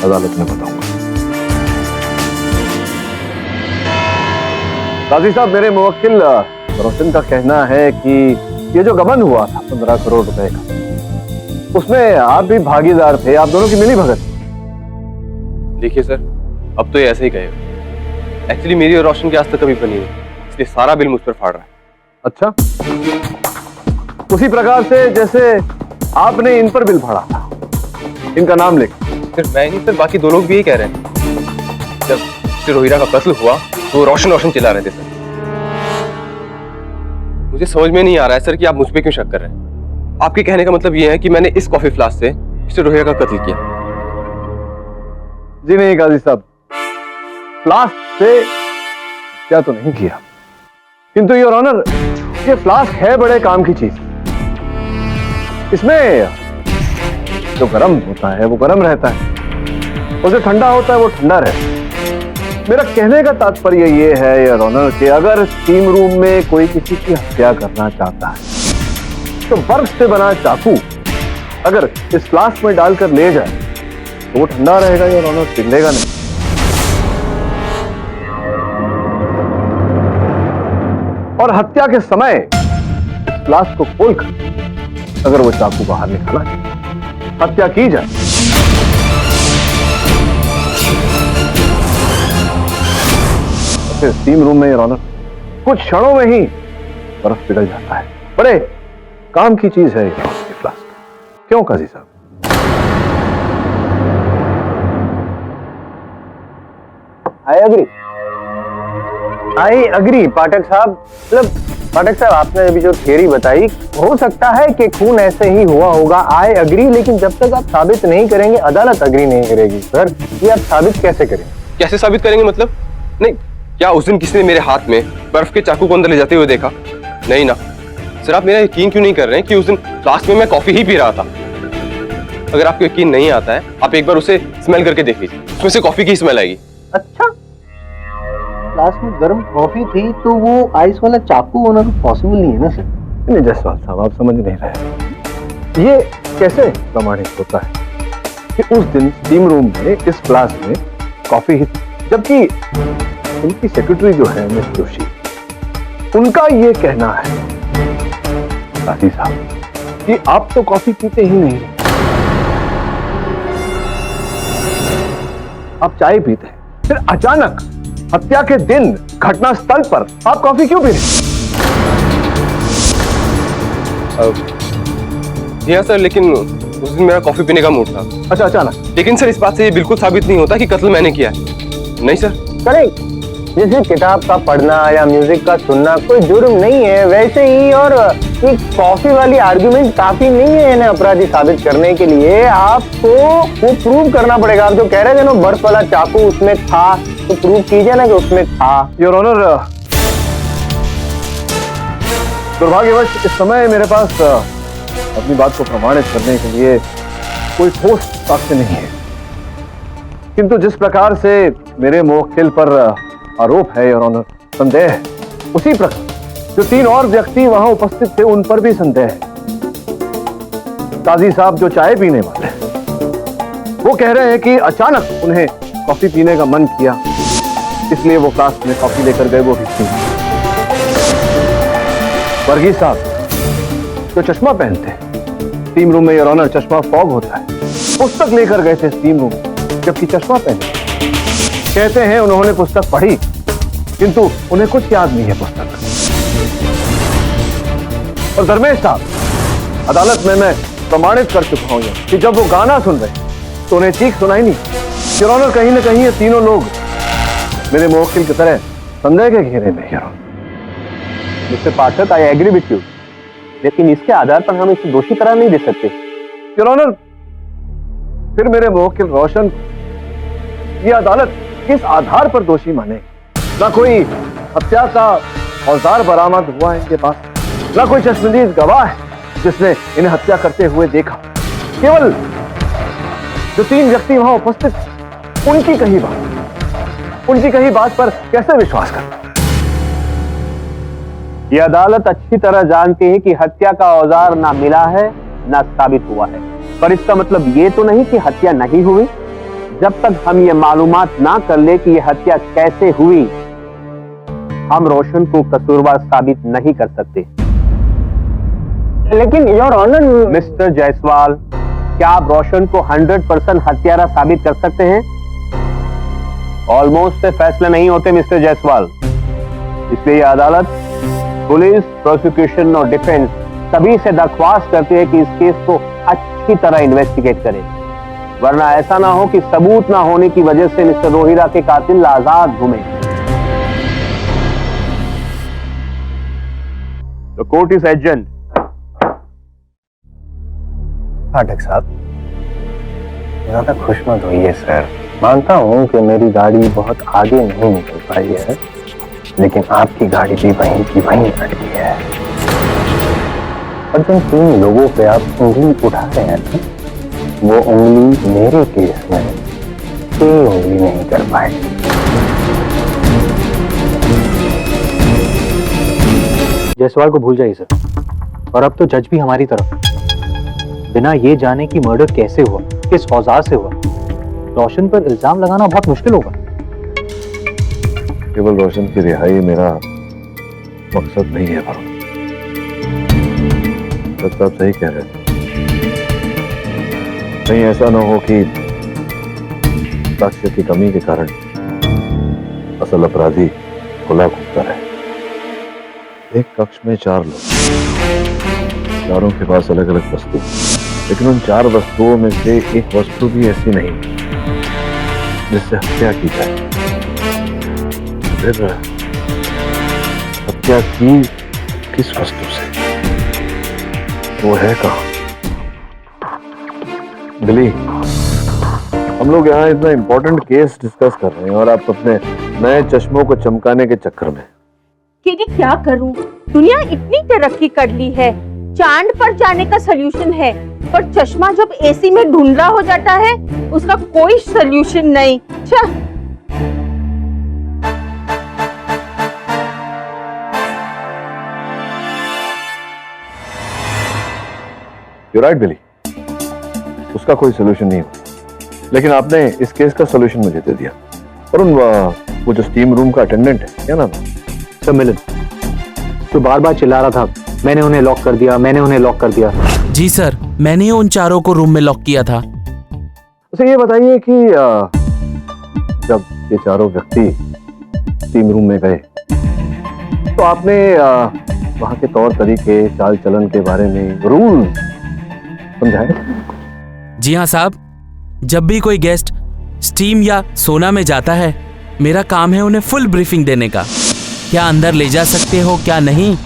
अदालत में बताऊंगा। काजी साहब, मेरे मुवक्किल रोशन का कहना है कि ये जो गबन हुआ था 15 करोड़ रुपए का, उसमें आप भी भागीदार थे, आप दोनों की मिली भगत। देखिए सर, अब तो ये ऐसे ही कहेगा। एक्चुअली मेरी और रोशन की आज तक कभी बनी नहीं, इसलिए सारा बिल मुझ पर फाड़ रहा है। अच्छा, उसी प्रकार से जैसे आपने इन पर बिल फाड़ा था। इनका नाम लिख। सिर्फ मैं नहीं सर, बाकी 2 लोग भी यही कह रहे हैं। जब मिस्टर रोहिरा का कत्ल हुआ तो रोशन रोशन चिल्ला रहे थे सर। मुझे समझ में नहीं आ रहा है सर कि आप मुझ पे क्यों शक कर रहे हैं। आपके कहने का मतलब ये है कि मैंने इस कॉफी फ्लास्क से मिस्टर रोहिरा का कत्ल किया? जी नहीं काजी साहब, फ्लास्क से क्या तो नहीं किया, किंतु योर ऑनर, ये फ्लास्क है बड़े काम की चीज। इसमें जो गर्म होता है वो गर्म रहता है, और जो ठंडा होता है वो ठंडा रहता है। मेरा कहने का तात्पर्य ये है योर ऑनर कि अगर स्टीम रूम में कोई किसी की हत्या करना चाहता है तो बर्फ से बना चाकू अगर इस फ्लास्क में डालकर ले जाए तो वो ठंडा रहेगा योर ऑनर, पिघलेगा नहीं। और हत्या के समय इस फ्लास्क को खोलकर अगर वो चाकू बाहर निकाला, हत्या की जाए, तो फिर स्टीम रूम में योर ऑनर कुछ क्षणों में ही बर्फ पिघल जाता है। बड़े काम की चीज है ये फ्लास्क। क्यों काजी साहब? आई अग्री पाठक साहब। मतलब पाठक साहब, आपने अभी जो थियरी बताई, हो सकता है कि खून ऐसे ही हुआ होगा, आई अग्री, लेकिन जब तक आप साबित नहीं करेंगे अदालत अग्री नहीं करेगी। सर, ये आप साबित कैसे करेंगे? कैसे साबित करेंगे मतलब? नहीं, क्या उस दिन किसी ने मेरे हाथ में बर्फ के चाकू को अंदर ले जाते हुए देखा? नहीं ना। सर, आप मेरा यकीन क्यों नहीं कर रहे हैं कि उस दिन फ्लास्क में मैं कॉफी ही पी रहा था? अगर आपको यकीन नहीं आता है, आप एक बार उसे स्मेल करके देख लीजिए, उसमें से कॉफी की स्मेल आएगी। अच्छा, फ्लास्क में गर्म कॉफी थी तो वो आइस वाला चाकू होना तो पॉसिबल नहीं है ना सर? नहीं जायसवाल साहब, आप समझ नहीं रहे। ये कैसे प्रमाणित होता है कि उस दिन स्टीम रूम में इस फ्लास्क में कॉफी ही, जबकि उनकी सेक्रेटरी जो है मिस जोशी, उनका ये कहना है काजी साहब कि आप तो कॉफी पीते ही नहीं, आप चाय पीते हैं। फिर अचानक हत्या के दिन घटना स्थल पर आप कॉफी क्यों पी रहे? जी हाँ सर, लेकिन उस दिन मेरा कॉफी पीने का मूड था। अच्छा, अचानक? लेकिन सर, इस बात से ये बिल्कुल साबित नहीं होता कि कत्ल मैंने किया है। नहीं सर। करेक्ट। जैसे किताब का पढ़ना या म्यूजिक का सुनना कोई जुर्म नहीं है, वैसे ही और एक कॉफी वाली आर्गुमेंट काफी नहीं है ना अपराधी साबित करने के लिए। आपको वो प्रूव करना पड़ेगा। आप जो कह रहे थे ना बर्फ वाला चाकू उसमें था, तो प्रूव कीजिए ना कि उसमें था। योर ऑनर, दुर्भाग्यवश इस समय मेरे पास अपनी बात को प्रमाणित करने के लिए कोई ठोस साक्ष्य नहीं है, किंतु जिस प्रकार से मेरे मुवक्किल पर आरोप है योर ऑनर, संदेह है, उसी प्रकार जो 3 और व्यक्ति वहां उपस्थित थे उन पर भी संदेह है। काजी साहब जो चाय पीने वाले, वो कह रहे हैं कि अचानक उन्हें कॉफी पीने का मन किया, इसलिए वो फ्लास्क में कॉफी लेकर गए, वो भी पी। वर्गीस साहब जो चश्मा पहनते हैं, स्टीम रूम में योर ऑनर चश्मा फॉग होता है, पुस्तक लेकर गए थे स्टीम रूम, जबकि चश्मा पहने। कहते हैं उन्होंने पुस्तक पढ़ी, किंतु उन्हें कुछ याद नहीं है पुस्तक। और धर्मेश साहब, अदालत में मैं प्रमाणित कर चुका हूं कि जब वो गाना सुन रहे तो उन्हें चीख सुनाई नहीं। योर ऑनर, कहीं ना कहीं ये तीनों लोग मेरे मुवक्किल की तरह संदेह के घेरे में गिरो। Mister Pathak, I agree with you, लेकिन इसके आधार पर हम इसे दोषी करार नहीं दे सकते। योर ऑनर, फिर मेरे मुवक्किल रोशन ये अदालत किस आधार पर दोषी माने? ना कोई हत्या का औजार बरामद हुआ है इनके पास, ना कोई चश्मदीद गवाह है जिसने इन्हें हत्या करते हुए देखा। केवल जो 3 व्यक्ति वहां उपस्थित उनकी कही बात पर कैसे विश्वास करना? यह अदालत अच्छी तरह जानती है कि हत्या का औजार ना मिला है ना साबित हुआ है, पर इसका मतलब ये तो नहीं कि हत्या नहीं हुई। जब तक हम ये मालूमात ना कर ले कि यह हत्या कैसे हुई, हम रोशन को कसूरवार साबित नहीं कर सकते। लेकिन योर ऑनर मिस्टर जायसवाल, क्या आप रोशन को 100% हत्यारा साबित कर सकते हैं? ऑलमोस्ट से फैसले नहीं होते मिस्टर जायसवाल, इसलिए यह अदालत पुलिस, प्रोसिक्यूशन और डिफेंस सभी से दरख्वास्त करती है कि इस केस को अच्छी तरह इन्वेस्टिगेट करें, वरना ऐसा ना हो कि सबूत ना होने की वजह से मिस्टर रोहिरा के कातिल आजाद घूमे। The court is adjourned. पाठक साहब, ज्यादा खुश मत होइए सर। मानता हूं कि मेरी गाड़ी बहुत आगे नहीं निकल पाई है, लेकिन आपकी गाड़ी भी वहीं की वहीं अटकी है। और जिन 3 लोगों पे आप उंगली उठा रहे हैं ना, वो उंगली मेरे केस में कोई उंगली नहीं कर पाएगी। जायसवाल को भूल जाइए सर। और अब तो जज भी हमारी तरफ, बिना ये जाने कि मर्डर कैसे हुआ, किस औजार से हुआ, रोशन पर इल्जाम लगाना बहुत मुश्किल होगा। केवल रोशन की रिहाई मेरा मकसद नहीं है भाई। साहब सही कह रहे थे, कहीं ऐसा ना हो कि साक्ष्य की कमी के कारण असल अपराधी खुला घूमता रहे। एक कक्ष में 4 लोग, चारों के पास अलग अलग वस्तु, लेकिन उन 4 वस्तुओं में से एक वस्तु भी ऐसी नहीं जिससे हत्या की जाए। फिर हत्या की किस वस्तु से, वो है कहां? दिल्ली, हम लोग यहाँ इतना इंपॉर्टेंट केस डिस्कस कर रहे हैं और आप अपने नए चश्मों को चमकाने के चक्कर में। कि क्या करूं? दुनिया इतनी तरक्की कर ली है, चांद पर जाने का सलूशन है, पर चश्मा जब एसी में धुंधला हो जाता है उसका कोई सलूशन नहीं। You're right, बिली, उसका कोई सोल्यूशन नहीं हुआ, लेकिन आपने इस केस का सोल्यूशन मुझे दे दिया। और वो जो स्टीम रूम का अटेंडेंट है, क्या नाम है? सर मिलन, तो बार चिल्ला रहा था मैंने उन्हें लॉक कर दिया, मैंने उन्हें लॉक कर दिया। जी सर, मैंने ही उन 4 को रूम में लॉक किया था। अच्छा ये बताइए कि जब ये 4 व्यक्ति स्टीम रूम में गए तो आपने वहां के तौर तरीके, चाल चलन के बारे में रूल समझाए? जी हाँ साहब, जब भी कोई गेस्ट स्टीम या सोना में जाता है, मेरा काम है उन्हें फुल ब्रीफिंग देने का। क्या अंदर ले जा सकते हो क्या नहीं,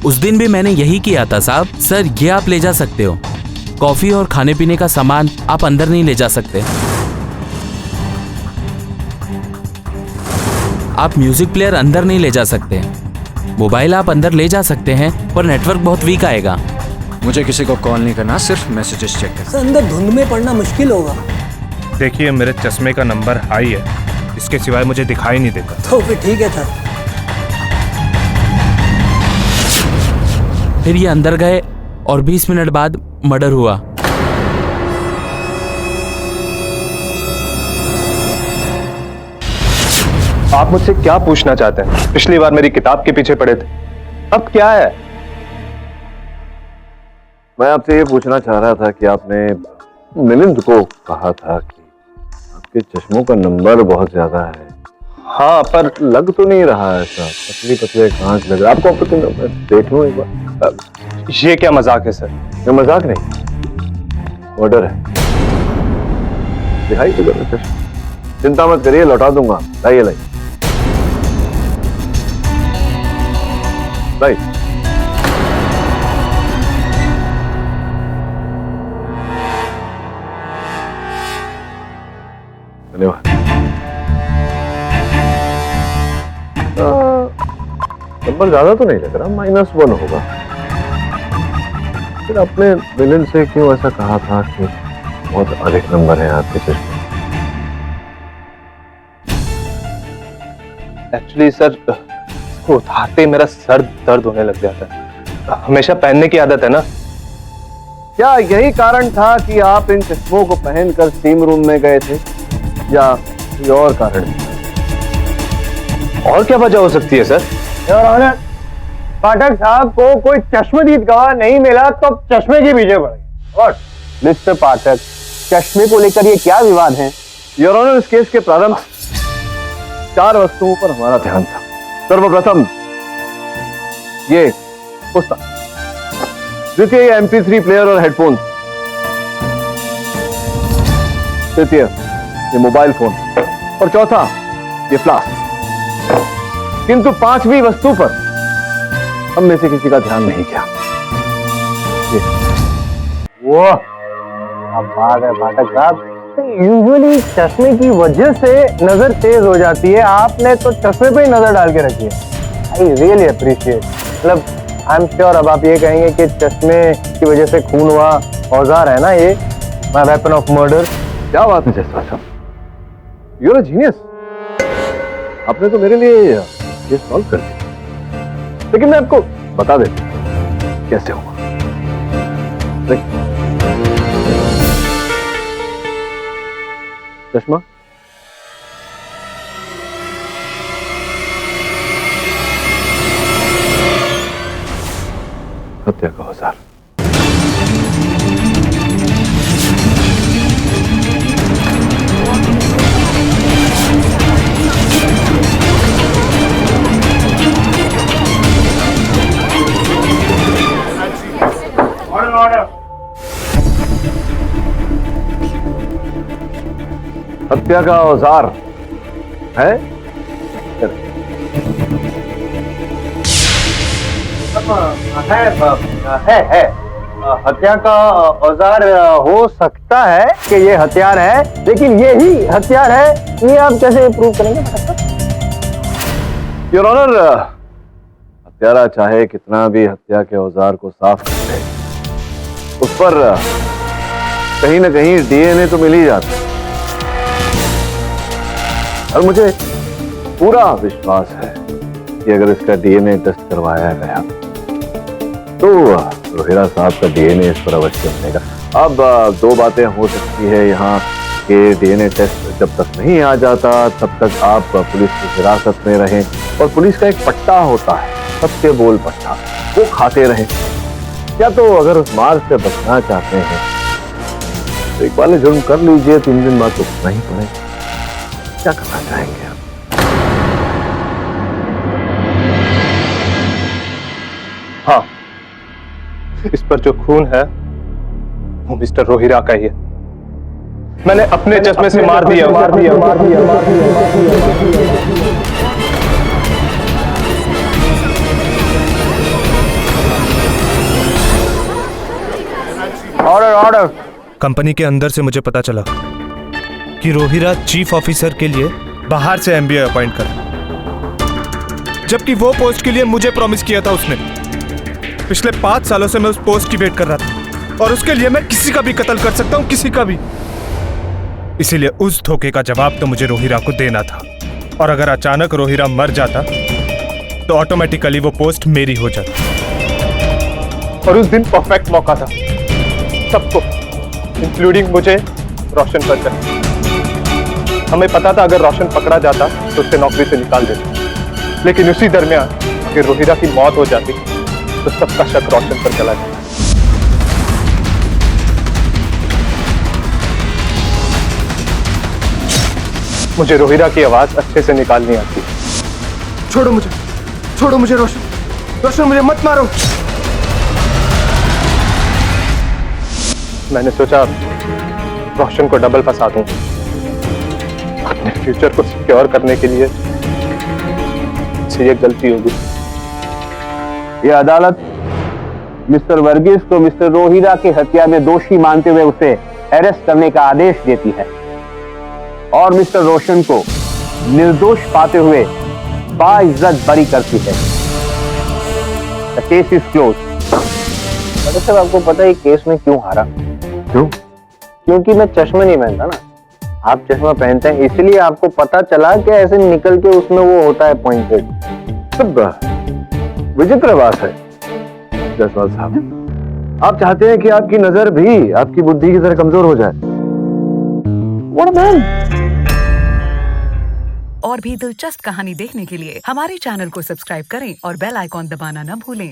उस दिन भी मैंने यही किया था साहब। सर ये आप ले जा सकते हो, कॉफी और खाने पीने का सामान आप अंदर नहीं ले जा सकते। आप म्यूजिक प्लेयर अंदर नहीं ले जा सकते, मोबाइल आप अंदर ले जा सकते हैं पर नेटवर्क बहुत वीक आएगा। मुझे किसी को कॉल नहीं करना, सिर्फ मैसेजेस चेक करना। अंदर धुंध में पढ़ना मुश्किल होगा। देखिए मेरे चश्मे का नंबर हाई है, इसके सिवाय मुझे दिखाई नहीं देता। तो फिर ठीक है था। फिर ये अंदर गए और 20 मिनट बाद मर्डर हुआ। आप मुझसे क्या पूछना चाहते हैं? पिछली बार मेरी किताब के पीछे पड़े थे, अब क्या है? मैं आपसे ये पूछना चाह रहा था कि आपने मिलिंद को कहा था कि आपके चश्मों का नंबर बहुत ज्यादा है। हाँ, पर लग तो नहीं रहा है ऐसा, पतले पतले कांच लग रहा है। आपको देख लो एक बार। ये क्या मजाक है सर? ये मजाक नहीं, ऑर्डर है। दिखाई तो चिंता मत करिए, लौटा दूंगा। लाइए लाइए। भाई धन्यवाद। नंबर ज्यादा तो नहीं लग रहा, -1 होगा। फिर आपने मिलन से क्यों ऐसा कहा था कि बहुत अधिक नंबर है आपके चश्मे? एक्चुअली सर, इसको उतारते ही मेरा सर दर्द होने लग जाता है। हमेशा पहनने की आदत है ना। क्या यही कारण था कि आप इन चश्मों को पहनकर स्टीम रूम में गए थे, या कोई और कारण? और क्या वजह हो सकती है सर? योर ऑनर, पाठक साहब को कोई चश्मदीद गवाह नहीं मिला तो चश्मे के पीछे पड़ गए। और मिस्टर पाठक, चश्मे को लेकर ये क्या विवाद है? योर ऑनर, इस केस के प्रारंभ 4 वस्तुओं पर हमारा ध्यान था। सर्वप्रथम ये पुस्तक, द्वितीय MP3 प्लेयर और हेडफोन, तृतीय ये मोबाइल फोन, और चौथा ये फ्लास्क। किंतु 5वीं वस्तु पर हम में से किसी का ध्यान नहीं गया। वो अब बात है पाठक साहब, यूजुअली चश्मे की वजह से नजर तेज हो जाती है, आपने तो चश्मे पे ही नजर डाल के रखी है। I really appreciate. मतलब आई एम श्योर अब आप ये कहेंगे कि चश्मे की वजह से खून हुआ औजार है ना ये, माय वेपन ऑफ मर्डर। क्या बात है जसवाल साहब, यू आर अ जीनियस। आपने तो मेरे लिए ये सॉल्व कर दिया, लेकिन मैं आपको बता देता हूं कैसे हुआ। चश्मा हत्या का औजार। हत्या का औजार है? है। हत्या का औजार हो सकता है कि ये हथियार है, लेकिन ये ही हथियार है, ये आप कैसे प्रूव करेंगे? योर ऑनर, हत्यारा चाहे कितना भी हत्या के औजार को साफ कर ले, उस पर कहीं ना कहीं DNA तो मिल ही जाता है। और मुझे पूरा विश्वास है कि अगर इसका DNA टेस्ट करवाया गया तो रोहिरा साहब का DNA इस पर अवश्य मिलेगा। अब 2 बातें हो सकती है यहाँ कि DNA टेस्ट जब तक नहीं आ जाता तब तक आप पुलिस की हिरासत में रहें, और पुलिस का एक पट्टा होता है, सत्य बोल पट्टा, वो खाते रहें। या तो अगर उस मार से बचना चाहते हैं तो एक बार जुर्म कर लीजिए, 3 दिन बाद तो नहीं पड़े। क्या करना चाहेंगे आप? हाँ, इस पर जो खून है वो मिस्टर रोहिरा का ही है। मैंने अपने चश्मे से मार दिया। ऑर्डर। कंपनी के अंदर से मुझे पता चला कि रोहिरा चीफ ऑफिसर के लिए बाहर से MBA अपॉइंट कर, जबकि वो पोस्ट के लिए मुझे प्रॉमिस किया था उसने। पिछले 5 सालों से मैं उस पोस्ट की वेट कर रहा था, और उसके लिए मैं किसी का भी कत्ल कर सकता हूं, किसी का भी। इसीलिए उस धोखे का जवाब तो मुझे रोहिरा को देना था, और अगर अचानक रोहिरा मर जाता तो ऑटोमेटिकली वो पोस्ट मेरी हो जाती। और उस दिन परफेक्ट मौका था सबको, इंक्लूडिंग मुझे, रोशन पर चाहिए। हमें पता था अगर रोशन पकड़ा जाता तो उससे नौकरी से निकाल देते, लेकिन उसी दरमियान अगर रोहिरा की मौत हो जाती तो सबका शक रोशन पर चला जाता। मुझे रोहिरा की आवाज अच्छे से निकालनी आती। छोड़ो मुझे रोशन, मुझे मत मारो। मैंने सोचा रोशन को डबल फंसा दूं, अपने फ्यूचर को सिक्योर करने के लिए। ये गलती होगी, ये अदालत मिस्टर वर्गीस को मिस्टर रोहिरा की हत्या में दोषी मानते हुए उसे अरेस्ट करने का आदेश देती है और मिस्टर रोशन को निर्दोष पाते हुए बाइज्जत बरी करती है। The case is close. बड़े साहब आपको पता है केस में क्यों हारा? क्यों? क्योंकि मैं चश्मा नहीं पहनता ना, आप चश्मा पहनते हैं इसलिए आपको पता चला कि ऐसे निकल के उसमें वो होता है पॉइंटेड। सब विचित्र बात है जायसवाल साहब, आप चाहते हैं कि आपकी नजर भी आपकी बुद्धि की तरह कमजोर हो जाए। What a man! और भी दिलचस्प कहानी देखने के लिए हमारे चैनल को सब्सक्राइब करें और बेल आइकॉन दबाना न भूलें।